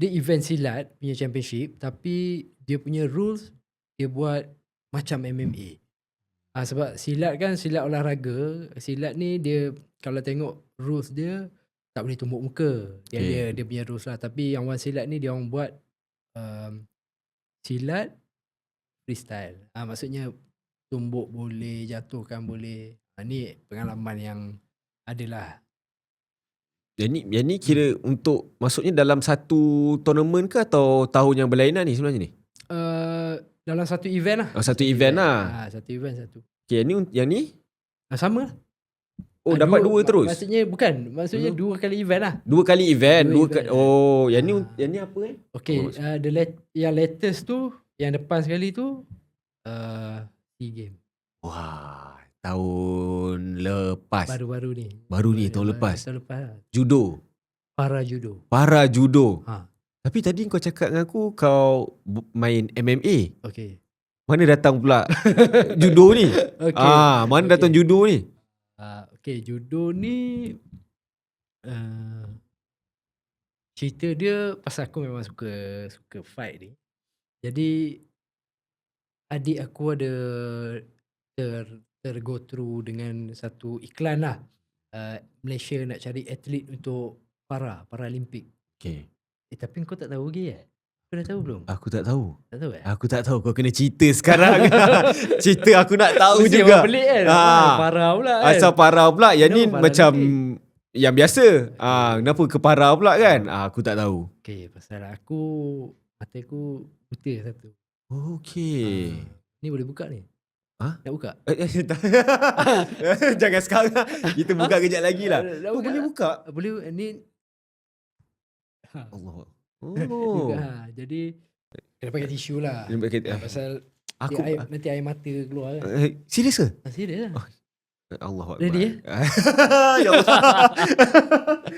dia event silat punya championship, tapi dia punya rules dia buat macam MMA. Sebab silat kan silat olahraga. Silat ni dia kalau tengok rules dia tak boleh tumbuk muka. Dia punya rules lah. Tapi yang one silat ni dia orang buat silat freestyle. Maksudnya tumbuk boleh, jatuhkan boleh. Ni pengalaman yang adalah. Yang ni kira untuk maksudnya dalam satu tournament ke atau tahun yang berlainan ni sebenarnya ni? Dalam satu event lah. Satu event lah. Satu event satu. Okay, yang ni? Sama lah. Oh, dapat dua terus? Maksudnya bukan. Maksudnya 2 kali event lah. 2 kali event. Oh, yang ni apa Okay, yang latest tu, yang depan sekali tu, SEA Games. Wah, tahun lepas. Baru-baru ni. Tahun lepas. Tahun lepas lah. Judo. Para judo. Tapi tadi kau cakap dengan aku kau main MMA. Okay. Mana datang pula judo ni? Okay. Mana datang judo ni? Okay, judo ni cerita dia pasal aku memang suka fight ni. Jadi adik aku ada go through dengan satu iklan lah. Malaysia nak cari atlet untuk Paralimpik. Okay. Tapi kau tak tahu lagi Kau dah tahu belum? Aku tak tahu. Tak tahu Aku tak tahu. Kau kena cerita sekarang. Cerita aku nak tahu Mesti juga. pelik kan? Para pula kan? Asal para pula. Yang ni Paralimpik. macam yang biasa. Kenapa ke para pula kan? Aku tak tahu. Okay, pasal mata aku buta satu. Okay. Ni boleh buka ni? Nak buka? Jangan sekarang. Kita buka kejap lagi lah. Boleh buka? Boleh. Ni Allah. jadi kena pakai tisu lah. Pasal nanti air mata keluar kan. Serius ke? Serius lah. Allah Akbar. Ready Ya Allah.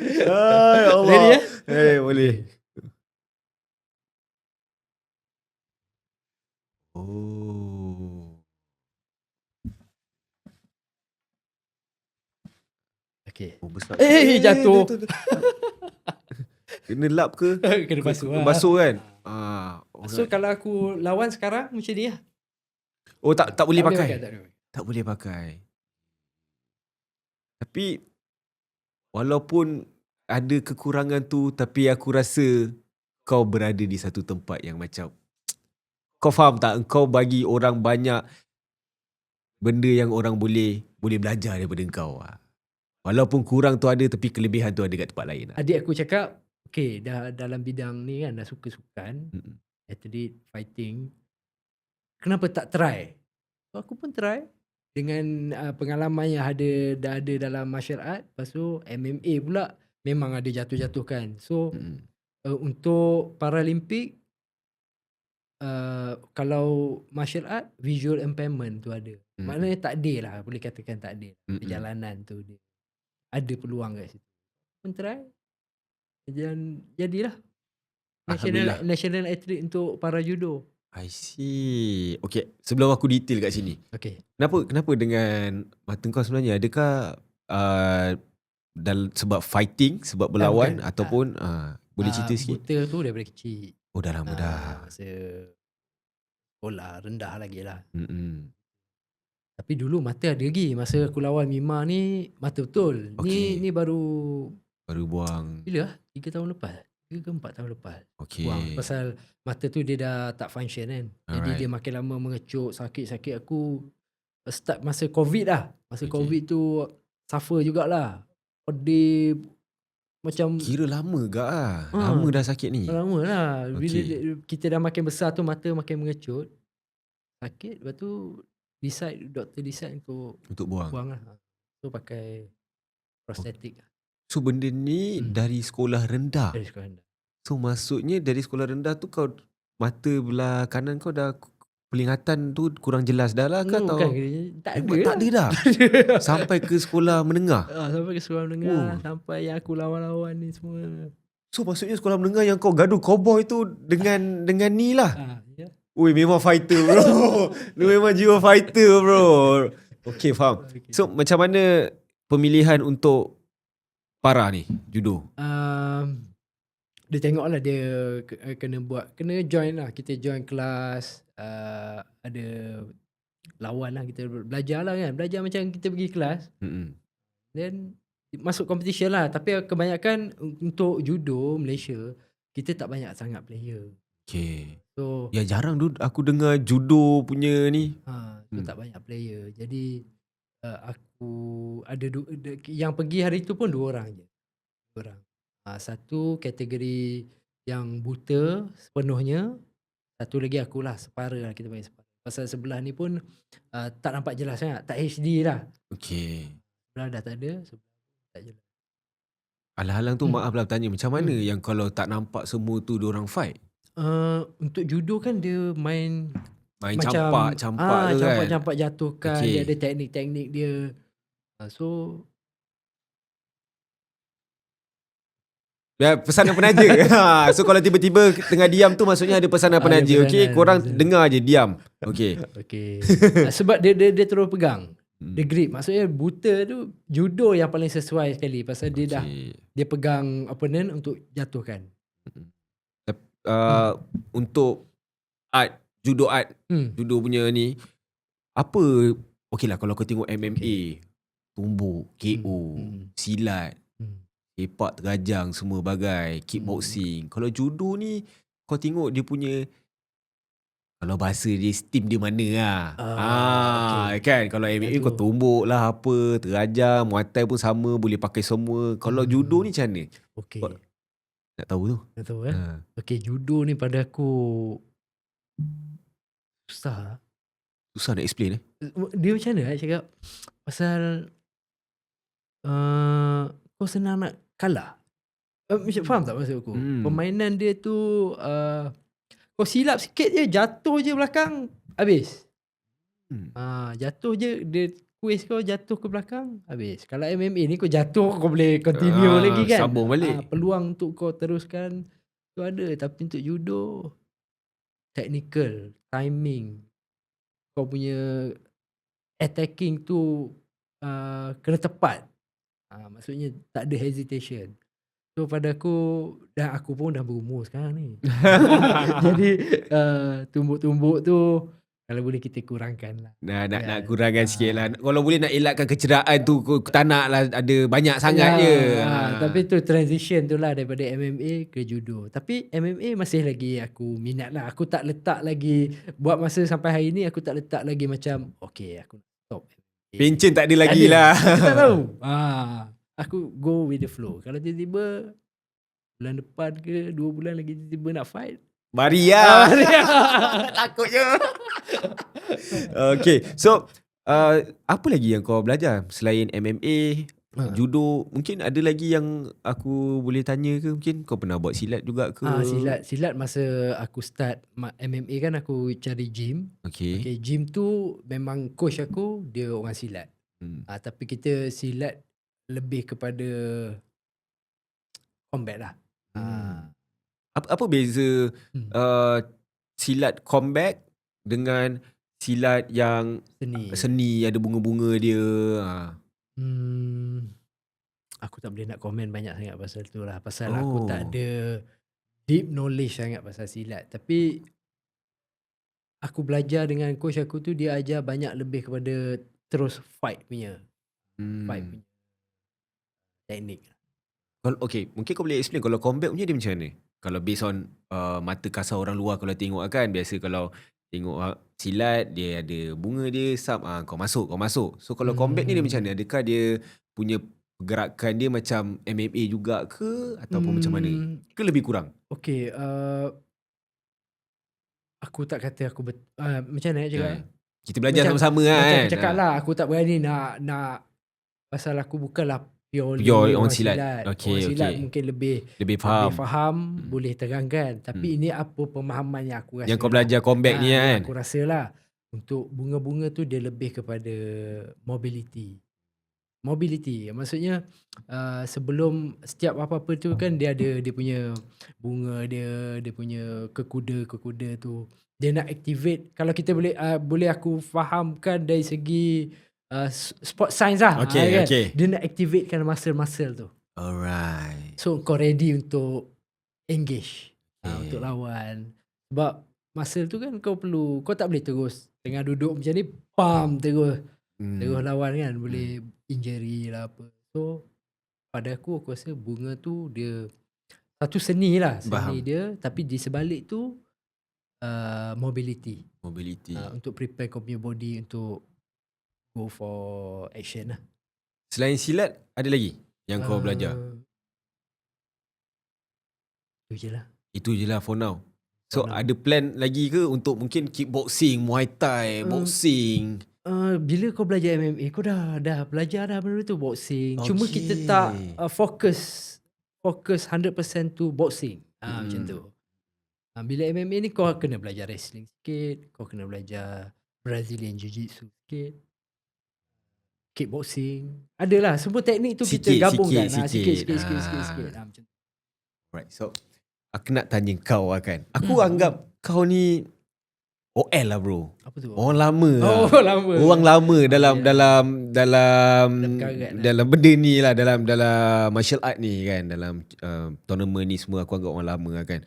Ya Allah. Ready boleh. Okay. Besar. Jatuh. Kena lap ke? Kena basuh lah. Basuh kan? So kalau aku lawan sekarang macam ni lah. Tak boleh pakai. Tak boleh pakai. Tapi walaupun ada kekurangan tu, tapi aku rasa kau berada di satu tempat yang macam kau faham tak? Kau bagi orang banyak benda yang orang boleh belajar daripada kau. Walaupun kurang tu ada, tapi kelebihan tu ada kat tempat lain. Adik aku cakap, okay, dah dalam bidang ni kan, dah suka sukan, athlete, fighting, kenapa tak try? So, aku pun try dengan pengalaman yang dah ada dalam martial art. Lepas tu MMA pula memang ada jatuh-jatuhkan. So untuk Paralimpik, kalau martial art, visual impairment tu ada. Maknanya takdir lah, boleh katakan takdir. Perjalanan tu dia ada peluang kat situ. Pun try dan jadilah national athlete untuk para judo. I see. Okay, sebelum aku detail kat sini. Okay. Kenapa dengan mata kau sebenarnya? Adakah sebab fighting, sebab berlawan bukan. ataupun boleh cerita sikit? Buta tu daripada kecil. Oh, dah lama dah. Masa sekolah rendah lagi lah. Tapi dulu mata ada lagi. Masa aku lawan Mima ni, mata betul. Okay. Ni baru buang. bila lah? 3 tahun lepas. 3 ke 4 tahun lepas. Okay. Buang. Pasal mata tu dia dah tak function kan. Jadi dia makin lama mengecut, sakit-sakit. Aku start masa COVID lah. Masa COVID tu suffer jugalah. Pedih. Macam kira lama gak lah. Lama dah sakit ni. Lama lah. Bila kita dah makin besar tu, mata makin mengecut. Sakit. Lepas tu doktor decide untuk buang lah. So pakai prostetik. So benda ni dari sekolah rendah. Dari sekolah rendah. So maksudnya dari sekolah rendah tu kau mata belah kanan kau dah penglihatan tu kurang jelas dah lah ke atau? Tak ada dah. Sampai ke sekolah menengah. Sampai ke sekolah menengah. Sampai yang aku lawan-lawan ni semua. So maksudnya sekolah menengah yang kau gaduh cowboy tu dengan ni lah. Ya. Ui, memang fighter bro. Lu memang jiwa fighter bro. Okay, faham. So macam mana pemilihan untuk para ni judo? dia tengok lah dia kena join lah. Kita join kelas, ada lawan lah, kita belajar lah kan. Belajar macam kita pergi kelas. Then masuk competition lah. Tapi kebanyakan untuk judo Malaysia, kita tak banyak sangat player. Okay. So Ya jarang aku dengar judo punya ni. so tak banyak player. Jadi aku ada yang pergi hari tu pun 2 orang je. 2 orang. Satu kategori yang buta sepenuhnya. Satu lagi akulah, separa lah, kita panggil separa. Pasal sebelah ni pun tak nampak jelas sangat. Tak HD lah. Okay. Sebelah dah tak ada, sebelah tak jelas. Alang-alang tu maaf lah tanya, macam mana yang kalau tak nampak semua tu diorang fight? Untuk judo kan dia main macam campak tu kan? campak jatuhkan. Okay. Dia ada teknik-teknik dia. So Ya, pesanan penaja. So kalau tiba-tiba tengah diam tu maksudnya ada pesanan penaja. Okay, korang dengar je, diam. Okay. sebab dia terus pegang. Dia grip. Maksudnya buta tu judo yang paling sesuai sekali. Pasal dia dia pegang opponent untuk jatuhkan. Untuk art, judo judo punya ni, apa, okay lah kalau kau tengok MMA, tumbuk, KO, silat, sepak terajang, semua bagai, kickboxing. Kalau judo ni, kau tengok dia punya, kalau bahasa dia, steam dia mana lah. Kan, kalau MMA kau tumbuk lah apa, terajang, muay thai pun sama, boleh pakai semua. Kalau judo ni macam mana? Okay. Nak tahu tu? Nak tahu Okay, judo ni pada aku susah. Susah nak explain Dia macam mana cakap? Pasal kau senang nak kalah. Faham tak maksud aku? Permainan dia tu kau silap sikit je, jatuh je belakang, habis. Jatuh je, dia quiz kau jatuh ke belakang, habis. Kalau MMA ni kau jatuh, kau boleh continue lagi kan. Sambung balik. Peluang untuk kau teruskan tu ada. Tapi untuk judo, technical, timing, kau punya attacking tu kena tepat. Maksudnya tak ada hesitation. So pada aku, aku pun dah berumur sekarang ni. Jadi tumbuk-tumbuk tu kalau boleh kita kurangkan lah. Nak kurangkan sikit lah. Kalau boleh nak elakkan kecederaan tu, tak nak lah ada banyak sangat je. Tapi tu transition tu lah daripada MMA ke judo. Tapi MMA masih lagi aku minat lah. Aku tak letak lagi, buat masa sampai hari ni aku tak letak lagi macam okay aku stop. Pencen tak ada lagi lah. Aku tak tahu. Aku go with the flow. Kalau tiba-tiba bulan depan ke 2 bulan lagi tiba-tiba nak fight, mari lah. Takutnya. Okay, so apa lagi yang kau belajar selain MMA, judo? Mungkin ada lagi yang aku boleh tanya ke? Mungkin kau pernah buat silat juga ke? Silat masa aku start MMA kan aku cari gym. Okay, gym tu memang coach aku dia orang silat. Tapi kita silat lebih kepada combat lah. Apa beza silat combat dengan silat yang seni ada bunga-bunga dia? Aku tak boleh nak komen banyak sangat pasal tu lah. Pasal aku tak ada deep knowledge sangat pasal silat. Tapi aku belajar dengan coach aku tu, dia ajar banyak lebih kepada terus fight punya. Fight punya teknik. Okay, mungkin kau boleh explain kalau combat punya dia macam mana? Kalau based on mata kasar orang luar kalau tengok kan, biasa kalau tengok silat dia ada bunga dia, kau masuk. So kalau combat ni dia macam mana? Adakah dia punya pergerakan dia macam MMA juga ke ataupun macam mana? Ke lebih kurang? Okay, aku tak kata aku macam mana cakap? Kita belajar sama-sama kan. Macam cakap lah, aku tak berani nak pasal aku bukanlah pure orang silat. Okay, orang silat mungkin lebih faham, boleh terangkan. Tapi ini apa pemahaman yang aku rasa. Yang kau belajar combat ni kan. Aku rasa lah untuk bunga-bunga tu dia lebih kepada mobility. Maksudnya sebelum setiap apa-apa tu kan dia ada dia punya bunga dia punya kekuda tu. Dia nak activate, kalau kita boleh aku fahamkan dari segi sport science lah. Okay. Dia nak activatekan muscle tu. Alright. So kau ready untuk engage untuk lawan. Sebab masa tu kan kau tak boleh terus tengah duduk macam ni terus lawan kan, boleh injury lah apa. So pada aku rasa bunga tu dia satu seni lah, seni dia, tapi di sebalik tu mobility untuk prepare kau punya body untuk go for action lah. Selain silat ada lagi yang kau belajar? Itu je lah for now. So ada plan lagi ke untuk mungkin kickboxing, muay thai, boxing? Bila kau belajar MMA, kau dah belajar dah benda tu, boxing. Cuma kita tak fokus 100% to boxing. Macam tu. Bila MMA ni kau kena belajar wrestling sikit, kau kena belajar Brazilian Jiu-Jitsu sikit, kickboxing. Adalah semua teknik tu kita gabungkan. Sikit. Macam tu. Right. So aku nak tanya kau kan. Aku anggap kau ni OL lah bro. Apa tu? Orang lama lah. Lama. Orang lama dalam benda ni lah, dalam martial art ni kan, dalam tournament ni semua aku anggap orang lama lah kan.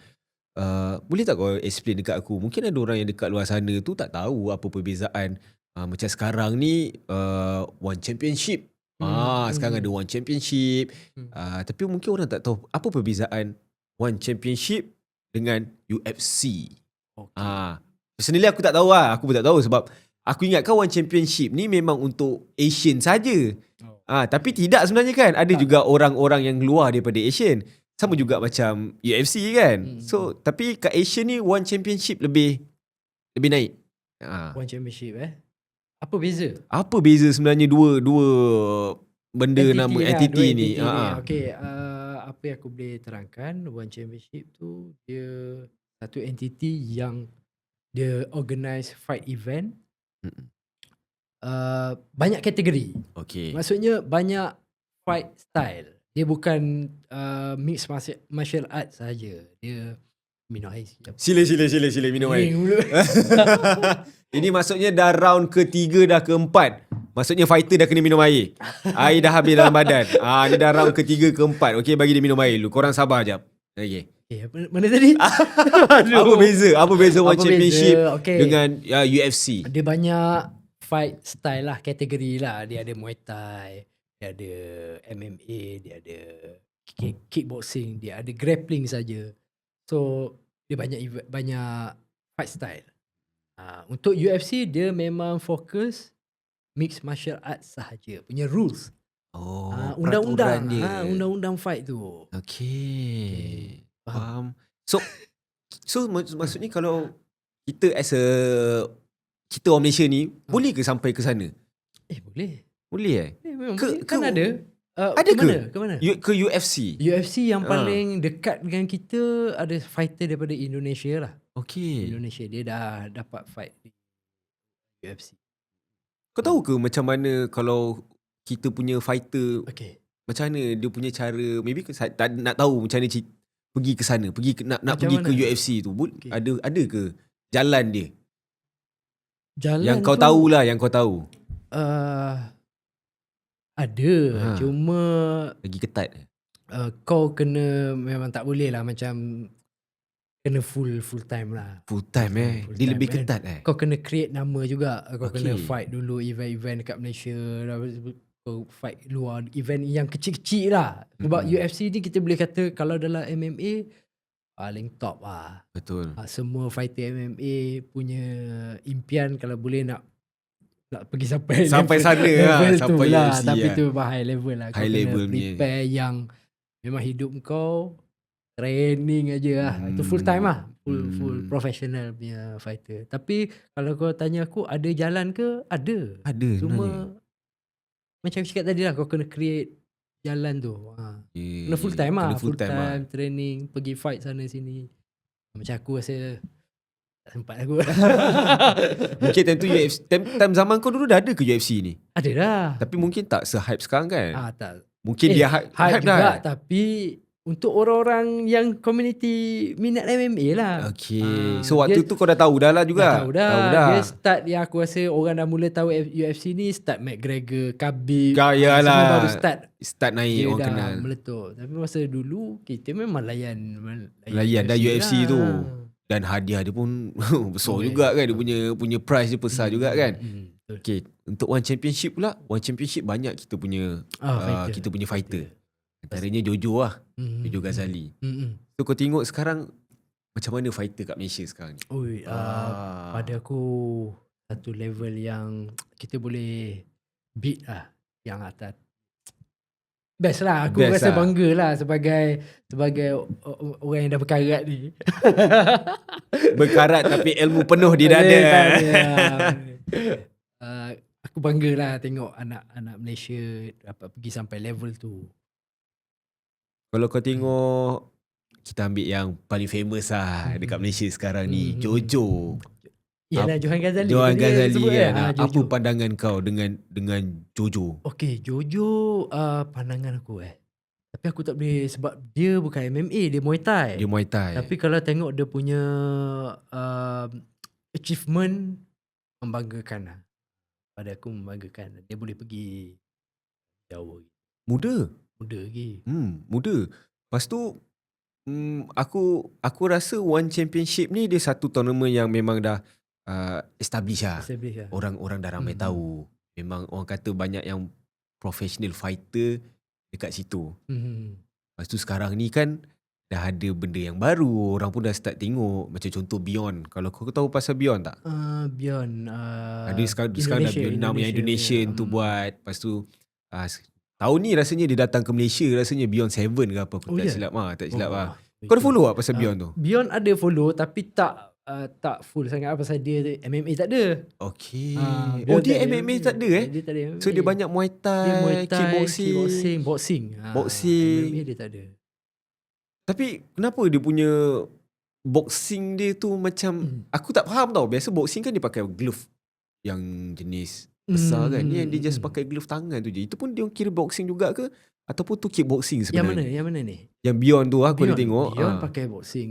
Boleh tak kau explain dekat aku? Mungkin ada orang yang dekat luar sana tu tak tahu apa perbezaan. Macam sekarang ni One Championship. Sekarang ada One Championship. Tapi mungkin orang tak tahu apa perbezaan One Championship dengan UFC. Personally aku tak tahu lah. Aku pun tak tahu sebab aku ingatkan One Championship ni memang untuk Asian saja. Tapi tidak sebenarnya kan. Ada juga orang-orang yang luar daripada Asian. Sama juga macam UFC kan. So tapi kat Asian ni One Championship lebih naik. One Championship apa beza? Apa beza sebenarnya dua benda entity nama entity ni? Okay, apa yang aku boleh terangkan, One Championship tu dia satu entity yang dia organize fight event. Banyak kategori. Okay. Maksudnya banyak fight style. Dia bukan mixed martial art saja. Dia minum air sikit. Sila minum air. Ini maksudnya dah round ke-3 dah ke-4. Maksudnya fighter dah kena minum air. Air dah habis dalam badan. Ni dah round ke-3 ke-4. Okey, bagi dia minum air dulu. Korang sabar jap. Okey. Mana tadi? Apa beza One Championship dengan UFC? Dia banyak fight style lah, kategori lah. Dia ada Muay Thai, dia ada MMA, dia ada kickboxing, dia ada grappling saja. So dia banyak fight style. Untuk UFC dia memang fokus mixed martial arts sahaja, punya rules. Undang-undang dia. Undang-undang fight tu. Okay. Faham. So maksudnya kalau kita kita orang Malaysia ni boleh ke sampai ke sana? Boleh kan ada. Ada ke mana? Ke UFC? UFC yang paling dekat dengan kita ada fighter daripada Indonesia lah. Okay. Indonesia dia dah dapat fight di UFC. Kau tahu ke macam mana kalau kita punya fighter, macam mana dia punya cara, maybe nak tahu macam mana pergi ke sana, nak pergi ke UFC tu. Ada ke jalan dia? Jalan yang kau tahulah, yang kau tahu. Ada, cuma lagi ketat. Kau kena memang tak boleh lah macam kena full time lah. Full time dia lebih ketat Kau kena create nama juga. Kau kena fight dulu event-event dekat Malaysia. Kau fight luar event yang kecil-kecil lah. Sebab UFC ni kita boleh kata kalau dalam MMA paling top lah. Betul. Semua fighter MMA punya impian kalau boleh nak pergi sampai sana lah, sampai lah. UFC Tapi tu high level lah. Kau high kena level prepare yang memang hidup kau training aja lah. Itu full time lah. Full professional punya fighter. Tapi kalau kau tanya aku ada jalan ke? Ada. Cuma sebenarnya, macam aku cakap tadi lah, kau kena create jalan tu. Kena full time lah. Full time training, pergi fight sana sini. Macam aku rasa tak sempat aku. Mungkin time zaman kau dulu dah ada ke UFC ni? Ada dah. Tapi mungkin tak se-hype sekarang kan? Tak. Mungkin dia hype juga dah. Tapi untuk orang-orang yang community minat MMA lah. Okay. So waktu tu kau dah tahu dah lah juga. Tahu dah. Dia start yang aku rasa orang dah mula tahu UFC ni start McGregor, Khabib. Yalah. Semua baru start naik dia orang dah kenal. meletup. Tapi masa dulu kita memang layan Dah UFC lah. tu. Dan hadiah dia pun besar juga kan. Dia punya prize dia besar juga kan. Okay. Untuk One Championship pula. One Championship banyak kita punya kita punya fighter. Antaranya Jojo lah. Jojo Ghazali. So kau tengok sekarang macam mana fighter kat Malaysia sekarang ni? Pada aku satu level yang kita boleh beat lah yang atas. Best lah. Aku rasa bangga lah sebagai orang yang dah berkarat ni. Berkarat tapi ilmu penuh di dada. Aku bangga lah tengok anak-anak Malaysia dapat pergi sampai level tu. Kalau kau tengok, kita ambil yang paling famous lah dekat Malaysia sekarang ni, Jojo. Yalah, Johan Ghazali. Johan Ghazali kan. Jojo. Apa pandangan kau dengan Jojo? Okay, Jojo pandangan aku tapi aku tak boleh sebab dia bukan MMA, dia Muay Thai. Dia Muay Thai. Tapi kalau tengok dia punya achievement membanggakan lah. Pada aku membanggakan. Dia boleh pergi jauh. Muda lagi. Muda. Lepas tu aku rasa One Championship ni dia satu tournament yang memang dah establish lah. Orang dah ramai tahu. Memang orang kata banyak yang professional fighter dekat situ. Lepas tu sekarang ni kan dah ada benda yang baru. Orang pun dah start tengok. Macam contoh Beyond. Kalau kau tahu pasal Beyond tak? Beyond. Ada sekarang dah Beyond nama yang Indonesian tu buat. Lepas tu tahun ni rasanya dia datang ke Malaysia. Rasanya Beyond 7 ke apa. Aku tak silap lah. Kau ada follow tak pasal Beyond tu? Beyond ada follow tapi tak full sangat pasal dia MMA tak ada. Okay. Dia MMA tak ada Dia tak ada MMA. So dia banyak Muay Thai, kickboxing. Boxing. MMA dia tak ada. Tapi kenapa dia punya boxing dia tu macam aku tak faham tau. Biasa boxing kan dia pakai glove yang jenis besar kan. Ni dia just pakai glove tangan tu je. Itu pun dia kira boxing juga ke? Ataupun tu kickboxing sebenarnya? Yang mana ni? Yang Beyond tu aku ada tengok. Beyond pakai boxing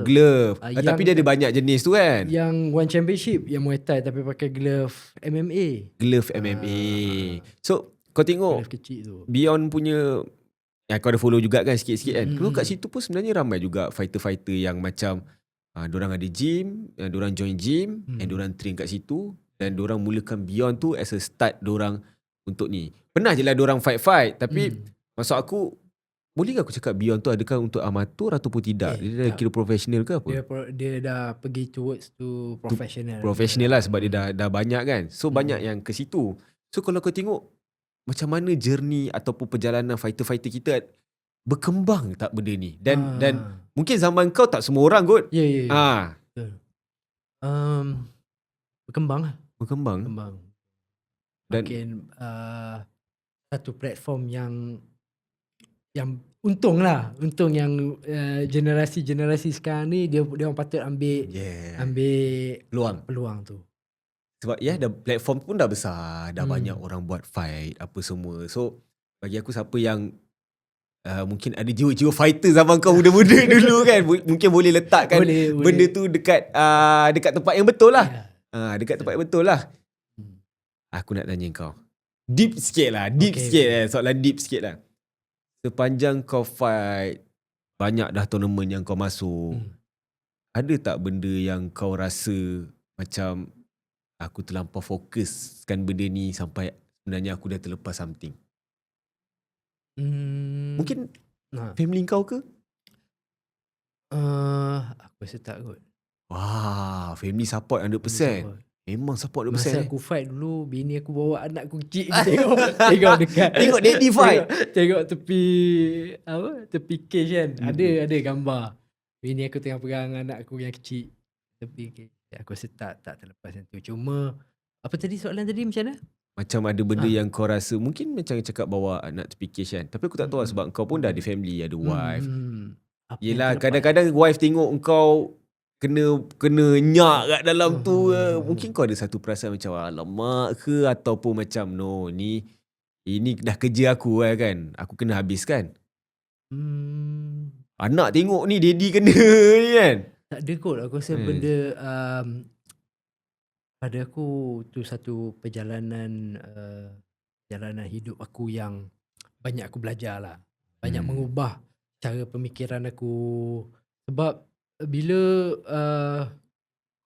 glove. Tapi dia ada banyak jenis tu kan? Yang One Championship yang Muay Thai tapi pakai glove MMA. Glove MMA. So kau tengok glove kecil tu. Beyond punya kau ada follow juga kan sikit-sikit kan. Kalau kat situ pun sebenarnya ramai juga fighter-fighter yang macam diorang ada gym, diorang join gym and diorang train kat situ dan diorang mulakan Beyond tu as a start diorang untuk ni. Pernah je lah diorang fight-fight tapi maksud aku boleh ke aku cakap Beyond tu adakah untuk amatur ataupun tidak? Dia dah kira profesional ke apa? Dia dah pergi towards to professional. Professional lah sebab dia dah banyak kan. So banyak yang ke situ. So kalau kau tengok macam mana journey ataupun perjalanan fighter-fighter kita berkembang tak benda ni? Dan mungkin zaman kau tak semua orang kot. Ya. Berkembang. Dan mungkin satu platform yang untung yang generasi sekarang ni dia orang patut ambil peluang tu. Sebab dah platform pun dah besar, dah banyak orang buat fight apa semua. So bagi aku siapa yang mungkin ada jiwa-jiwa fighter zaman kau muda-muda dulu kan, mungkin boleh letakkan benda tu dekat tempat yang betul lah. Dekat tempat yang betul lah. Aku nak tanya kau. Deep sikit lah. Soalan deep sikit lah. Sepanjang kau fight, banyak dah tournament yang kau masuk. Ada tak benda yang kau rasa macam aku terlampau fokuskan benda ni sampai sebenarnya aku dah terlepas something? Mungkin family kau ke? Aku rasa tak kot. Wah, family support 100%. Memang support 100%. Masa aku fight dulu, bini aku bawa anak aku kecil tengok dekat. Tengok daddy fight. Tengok tepi cage kan. Ada gambar. Bini aku tengah pegang anak aku yang kecil tepi cage. Aku rasa tak terlepas yang tu. Cuma apa tadi soalan tadi macam mana? Macam ada benda yang kau rasa mungkin macam cakap bawa anak tepi cage kan. Tapi aku tak tahu sebab kau pun dah ada family, ada wife. Yelah, kadang-kadang wife tengok kau kena nyak kat dalam tu. Mungkin kau ada satu perasaan macam alamak ke, ataupun macam no, ini dah kerja aku kan, aku kena habiskan. Anak tengok ni daddy kena ni kan. Tak ada kot. Aku rasa benda pada aku tu satu perjalanan perjalanan hidup aku yang banyak aku belajar lah. Banyak mengubah cara pemikiran aku. Sebab bila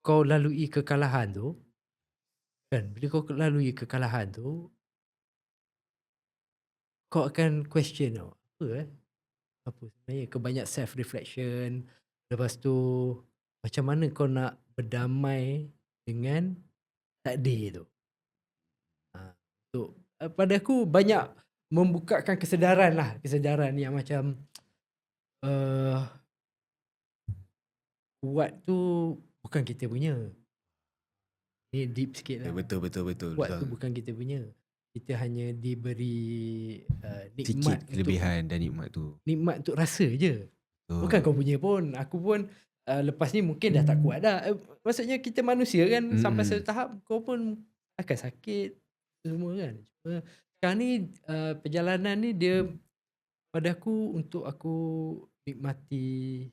kau lalui kekalahan tu, kan, bila kau lalui kekalahan tu, kau akan question tau, apa sebenarnya, kau banyak self reflection. Lepas tu macam mana kau nak berdamai dengan takdir tu. So pada aku banyak membukakan kesedaran yang macam kuat tu bukan kita punya. Ni deep sikit lah. Betul. Kuat tu bukan kita punya. Kita hanya diberi nikmat, sikit kelebihan dan nikmat tu. Nikmat untuk rasa je. Bukan kau punya pun. Aku pun lepas ni mungkin dah tak kuat dah. Maksudnya kita manusia kan, sampai satu tahap kau pun akan sakit semua kan. Cuma sekarang ni perjalanan ni dia pada aku untuk aku nikmati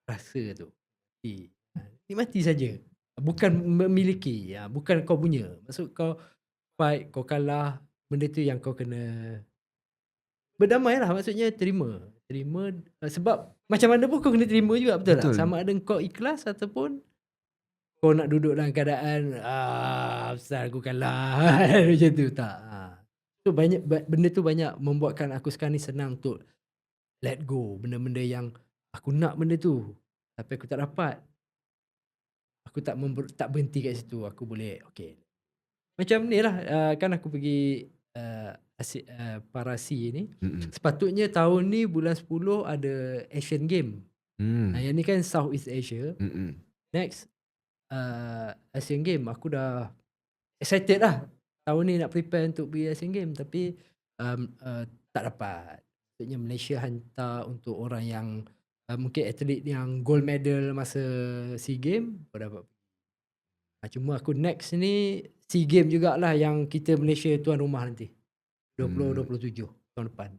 rasa tu. Nikmati saja. Bukan memiliki. Bukan kau punya. Maksud kau fight, kau kalah, benda tu yang kau kena berdamai lah. Maksudnya terima sebab macam mana pun kau kena terima juga. Betul tak? Sama ada kau ikhlas ataupun kau nak duduk dalam keadaan besar aku kalah macam tu. Tak. So banyak benda tu banyak membuatkan aku sekarang ni senang untuk let go. Benda-benda yang aku nak benda tu tapi aku tak dapat. Aku tak berhenti kat situ. Aku boleh macam ni lah. Kan aku pergi Parasi ni. Sepatutnya tahun ni bulan 10 ada Asian Game. Yang ni kan Southeast Asia. Next Asian Game. Aku dah excited lah. Tahun ni nak prepare untuk pergi Asian Game. Tapi tak dapat. Maksudnya Malaysia hantar untuk orang yang mungkin atlet yang gold medal masa SEA Game. Kau dapat. Cuma aku next ni SEA Game jugalah yang kita Malaysia tuan rumah nanti. 2027 tahun depan.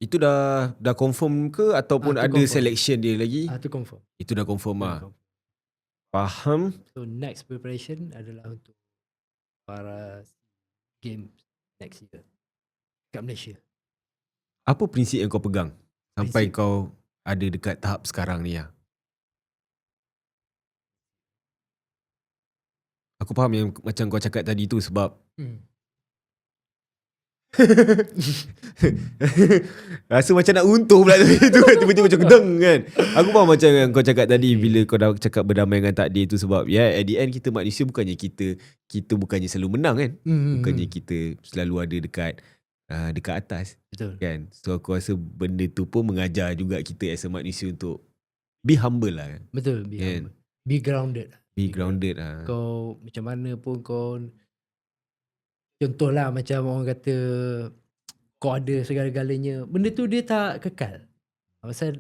Itu dah confirm ke ataupun ada confirm selection dia lagi? Itu confirm. Itu dah confirm lah. Faham. So next preparation adalah untuk para games next year kat Malaysia. Apa prinsip yang kau pegang sampai kau ada dekat tahap sekarang ni lah? Aku faham yang macam kau cakap tadi tu sebab rasa macam nak runtuh pula tu. Tiba-tiba macam gedeng kan. Aku faham macam yang kau cakap tadi bila kau dah cakap berdamai dengan takdir tu. Sebab at the end kita manusia bukannya kita bukannya selalu menang kan. Bukannya kita selalu ada dekat atas. Betul kan. So aku rasa benda tu pun mengajar juga kita as a manusia untuk be humble lah kan. Betul, be humble. Be grounded. Be grounded lah. Kau macam mana pun kau, contohlah macam orang kata kau ada segala-galanya, benda tu dia tak kekal. Pasal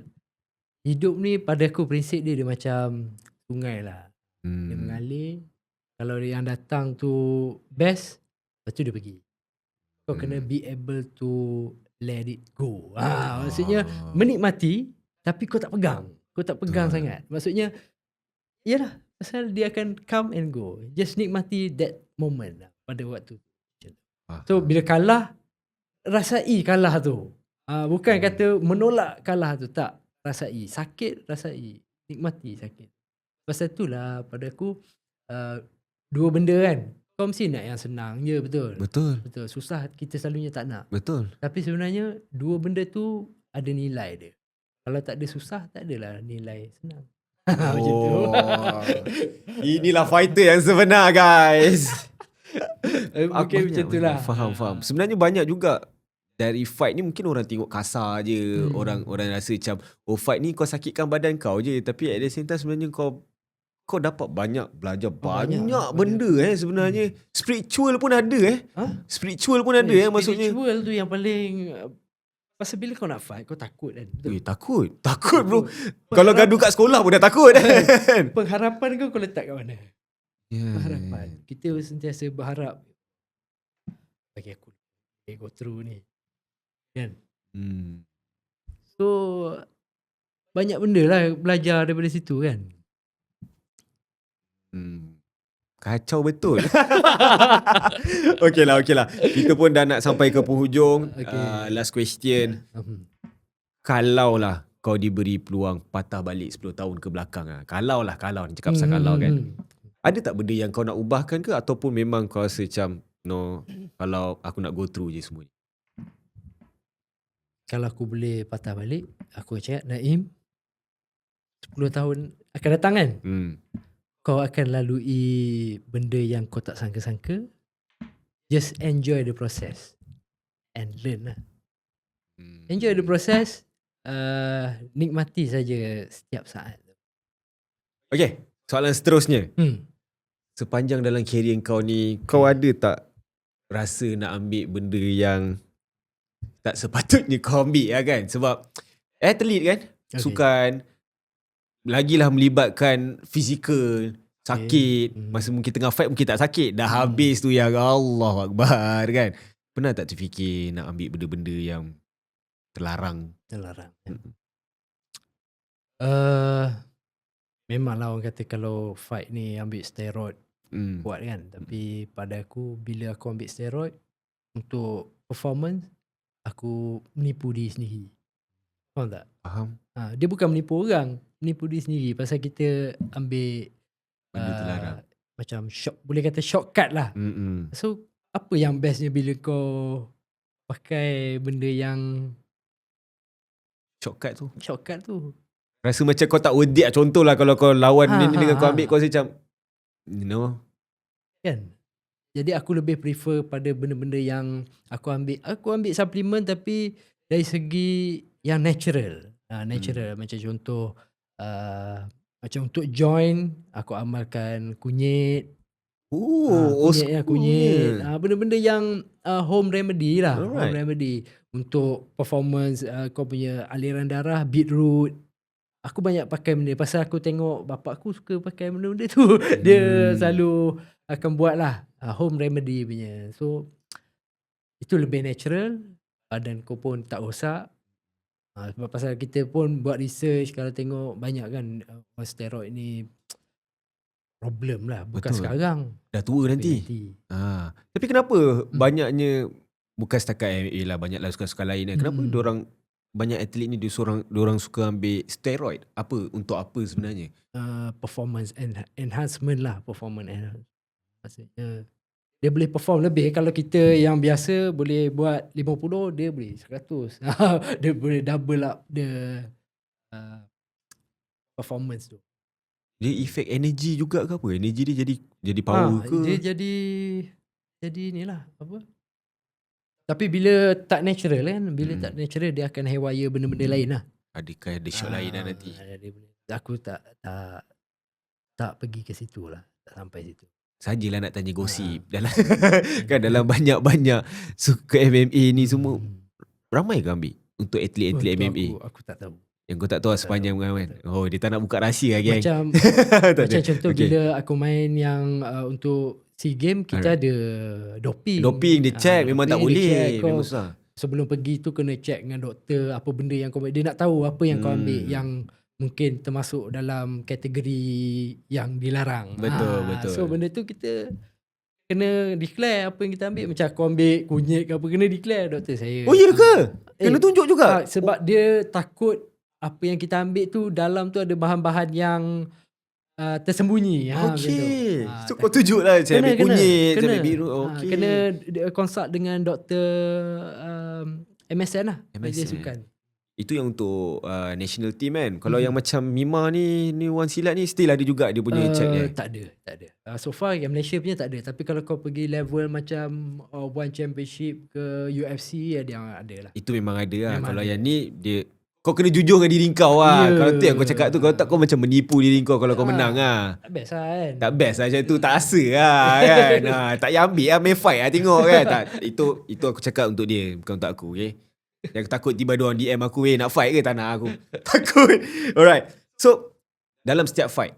hidup ni pada aku prinsip dia macam sungai lah. Dia mengalir. Kalau yang datang tu best, lepas tu dia pergi. Kau kena be able to let it go. Maksudnya menikmati tapi kau tak pegang. Kau tak pegang sangat. Maksudnya yalah, pasal dia akan come and go. Just nikmati that moment lah, pada waktu tu. So bila kalah, rasai kalah tu. Bukan kata menolak kalah tu. Tak. Rasai. Sakit, rasai. Nikmati sakit. Pasal itulah pada aku dua benda kan. Kau mesti nak yang senang je, betul? Betul. Susah kita selalunya tak nak. Betul. Tapi sebenarnya dua benda tu ada nilai dia. Kalau tak ada susah, tak adalah nilai senang. Macam tu. Inilah fighter yang sebenar, guys. Mungkin macam tu lah. Faham. Sebenarnya banyak juga dari fight ni mungkin orang tengok kasar je. Orang rasa macam fight ni kau sakitkan badan kau je. Tapi at the same time sebenarnya kau dapat belajar banyak benda sebenarnya. Spiritual pun ada Spiritual pun ada maksudnya. Spiritual tu yang paling. Pasal bila kau nak fight, kau takut kan? Takut bro. Kalau gaduh kat sekolah pun dah takut kan. Pengharapan kau letak kat mana? Pengharapan. Kita sentiasa berharap bagi aku go through ni kan. So banyak benda lah belajar daripada situ kan. Kacau betul. Okey lah. Kita pun dah nak sampai ke penghujung. Last question. Kalau lah kau diberi peluang patah balik 10 tahun ke belakang lah. Kalau ni cakap pasal kalau kan. Ada tak benda yang kau nak ubahkan ke, ataupun memang kau rasa macam no, kalau aku nak go through je semua ni? Kalau aku boleh patah balik, aku cakap, Naim, 10 tahun akan datang kan? Kau akan lalui benda yang kau tak sangka-sangka. Just enjoy the process and learn lah. Enjoy the process. Nikmati saja setiap saat. Okay, soalan seterusnya. Sepanjang dalam career kau ni, kau ada tak rasa nak ambil benda yang tak sepatutnya kau ambil lah kan? Sebab atlet kan, sukan, lagilah melibatkan fizikal, sakit. Masa mungkin tengah fight mungkin tak sakit. Dah habis tu yang Allah Akbar kan. Pernah tak terfikir nak ambil benda-benda yang terlarang? Memanglah orang kata kalau fight ni ambil steroid kuat kan. Tapi pada aku, bila aku ambil steroid untuk performance, aku menipu diri sendiri. Faham tak? Faham. Dia bukan menipu orang, menipu diri sendiri. Pasal kita ambil benda terlarang. Macam boleh kata shortcut lah. So apa yang bestnya bila kau pakai benda yang shortcut tu rasa macam kau tak worth it. Contohlah kalau kau lawan benda ni dengan kau ambil, kau rasa macam kan. Jadi aku lebih prefer pada benda-benda yang aku ambil suplemen tapi dari segi yang natural. Macam contoh macam untuk joint aku amalkan kunyit. Kunyit. Benda-benda yang home remedy lah. Home remedy. Untuk performance kau punya aliran darah, beetroot. Aku banyak pakai benda pasal aku tengok bapak aku suka pakai benda-benda tu. Dia selalu akan buat lah home remedy punya. So itu lebih natural. Badan kau pun tak rosak. Sebab pasal kita pun buat research, kalau tengok banyak kan steroid ni problem lah. Bukan sekarang, dah tua nanti. Tapi kenapa banyaknya, bukan setakat MMA lah, banyaklah sukan-sukan lain kan. Kenapa diorang, banyak atlet ni diorang suka ambil steroid? Untuk apa sebenarnya? Performance enhancement lah. Performance enhancement. Maksudnya dia boleh perform lebih. Kalau kita yang biasa boleh buat 50, dia boleh 100. Dia boleh double up the performance tu. Dia efek energy juga ke apa? Energy dia jadi power ke? Dia jadi ni lah apa. Tapi bila tak natural kan, tak natural dia akan haywire benda-benda lain lah. Adakah ada shot lain lah nanti? Aku tak pergi ke situ lah. Tak sampai situ. Sajalah nak tanya gosip dalam banyak-banyak suka MMA ni semua, ramai ke ambil untuk atlet-atlet MMA? Aku tak tahu. Yang kau tak tahu sepanjang kan? Oh, dia tak nak buka rahsia lah geng. Macam contoh bila aku main yang untuk SEA Games, kita ada doping dia check, memang tak boleh. Sebelum pergi tu kena check dengan doktor apa benda yang kau ambil. Dia nak tahu apa yang kau ambil yang mungkin termasuk dalam kategori yang dilarang. Betul. So benda tu kita kena declare apa yang kita ambil. Macam aku ambil kunyit ke apa, kena declare doktor saya. Oh iya ke? Kena tunjuk juga? Sebab dia takut apa yang kita ambil tu dalam tu ada bahan-bahan yang tersembunyi. Okay. So kau tunjuk lah macam ambil kunyit, ambil biru. Kena consult dengan doktor MSN lah. Dia sukan. Itu yang untuk national team kan. Kalau yang macam Mima ni Wan Silat ni, still ada juga dia punya check dia? Tak ada. So far yang Malaysia punya tak ada. Tapi kalau kau pergi level macam One Championship ke UFC, ada lah. Itu memang ada lah. Kalau yang ni dia, kau kena jujur dengan diri kau lah. Kalau tu yang kau cakap tu, kau tak, kau macam menipu diri kau kalau kau menang lah. Tak best lah kan. Tak best lah macam tu. Tak rasa lah kan. Tak payah ambil lah, main fight lah tengok kan. Itu aku cakap untuk dia, bukan untuk aku. Okay. Yang takut tiba diorang DM aku, nak fight ke? Tak nak aku. Takut. Alright. So dalam setiap fight,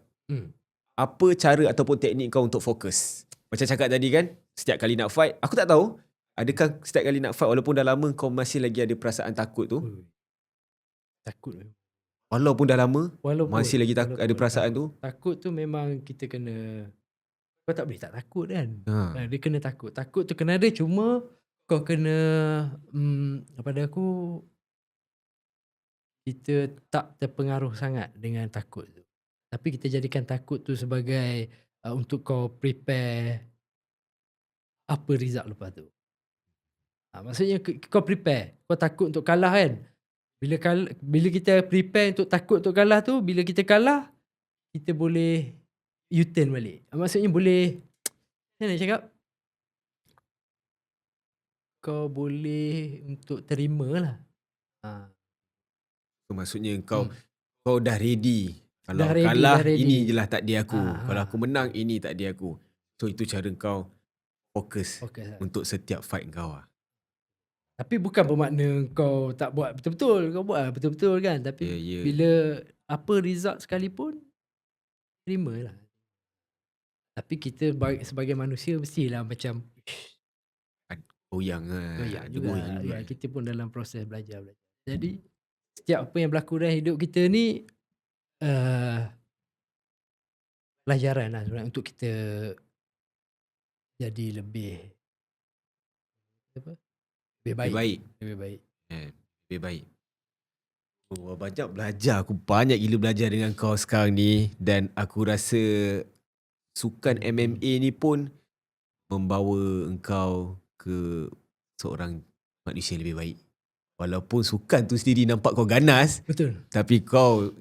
apa cara ataupun teknik kau untuk fokus? Macam cakap tadi kan, setiap kali nak fight, aku tak tahu, adakah setiap kali nak fight walaupun dah lama kau masih lagi ada perasaan takut tu? Takut. Walaupun dah lama, Walaupun masih lagi ada perasaan tu. Takut tu memang kita kena, kau tak boleh tak takut kan. Dia kena takut. Takut tu kena ada, cuma kau kena pada aku, kita tak terpengaruh sangat dengan takut tu. Tapi kita jadikan takut tu sebagai untuk kau prepare apa result lepas tu. Maksudnya kau prepare. Kau takut untuk kalah kan. Bila kita prepare untuk takut untuk kalah tu, bila kita kalah, kita boleh U-turn balik. Maksudnya boleh, macam mana nak cakap, kau boleh untuk terima lah. Maksudnya kau dah ready. Kalau Dah ready, kalah, dah ready. ini je lah takdir aku. Kalau aku menang, ini takdir aku. So itu cara kau fokus lah. untuk setiap fight kau lah. Tapi bukan bermakna kau tak buat betul-betul. Kau buat betul-betul kan. Tapi bila apa result sekalipun, terima lah. Tapi kita sebagai manusia mestilah macam goyang juga. Kita pun dalam proses belajar. Jadi setiap apa yang berlaku dalam hidup kita ni pelajaran lah sebenarnya untuk kita jadi lebih baik. Lebih baik. Banyak belajar. Aku banyak gila belajar dengan kau sekarang ni. Dan aku rasa sukan MMA ni pun membawa engkau ke seorang manusia lebih baik. Walaupun sukan tu sendiri nampak kau ganas. Betul. Tapi kau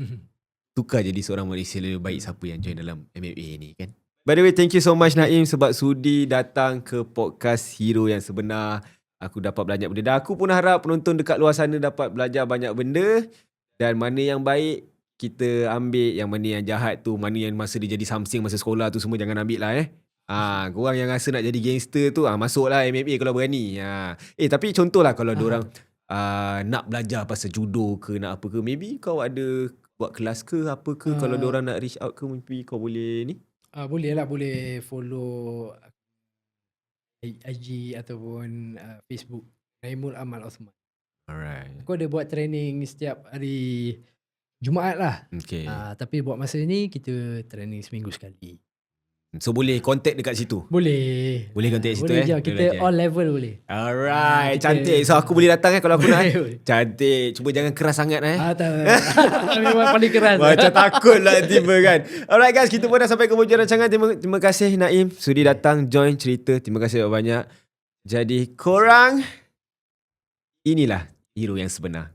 tukar jadi seorang manusia lebih baik siapa yang join dalam MMA ni kan. By the way, thank you so much Naim sebab sudi datang ke podcast Hero yang sebenar. Aku dapat belajar benda. Dan aku pun harap penonton dekat luar sana dapat belajar banyak benda. Dan mana yang baik kita ambil, yang mana yang jahat tu, mana yang masa dia jadi samsing masa sekolah tu semua jangan ambil lah korang yang rasa nak jadi gangster tu masuklah MMA kalau berani. Tapi contohlah kalau diorang nak belajar pasal judo ke, nak apa ke, maybe kau ada buat kelas ke apa ke, kalau diorang nak reach out ke, maybe kau boleh ni. Boleh lah, boleh follow IG ataupun Facebook Naimul Amal Osman. Alright. Aku ada buat training setiap hari Jumaat lah. Okay. Tapi buat masa ni kita training seminggu sekali. So boleh contact dekat situ? Boleh. Boleh contact situ boleh je. Kita all level boleh. Alright, cantik. So aku boleh datang kalau aku nak. Cantik. Cuba jangan keras sangat Tak. Memang paling keras. Macam takut lah tiba kan. Alright guys, kita pun dah sampai ke hujung rancangan. Terima kasih Naim sudi datang join cerita. Terima kasih banyak. Jadi korang, inilah hero yang sebenar.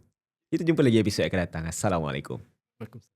Kita jumpa lagi episod yang akan datang. Assalamualaikum. Waalaikumsalam.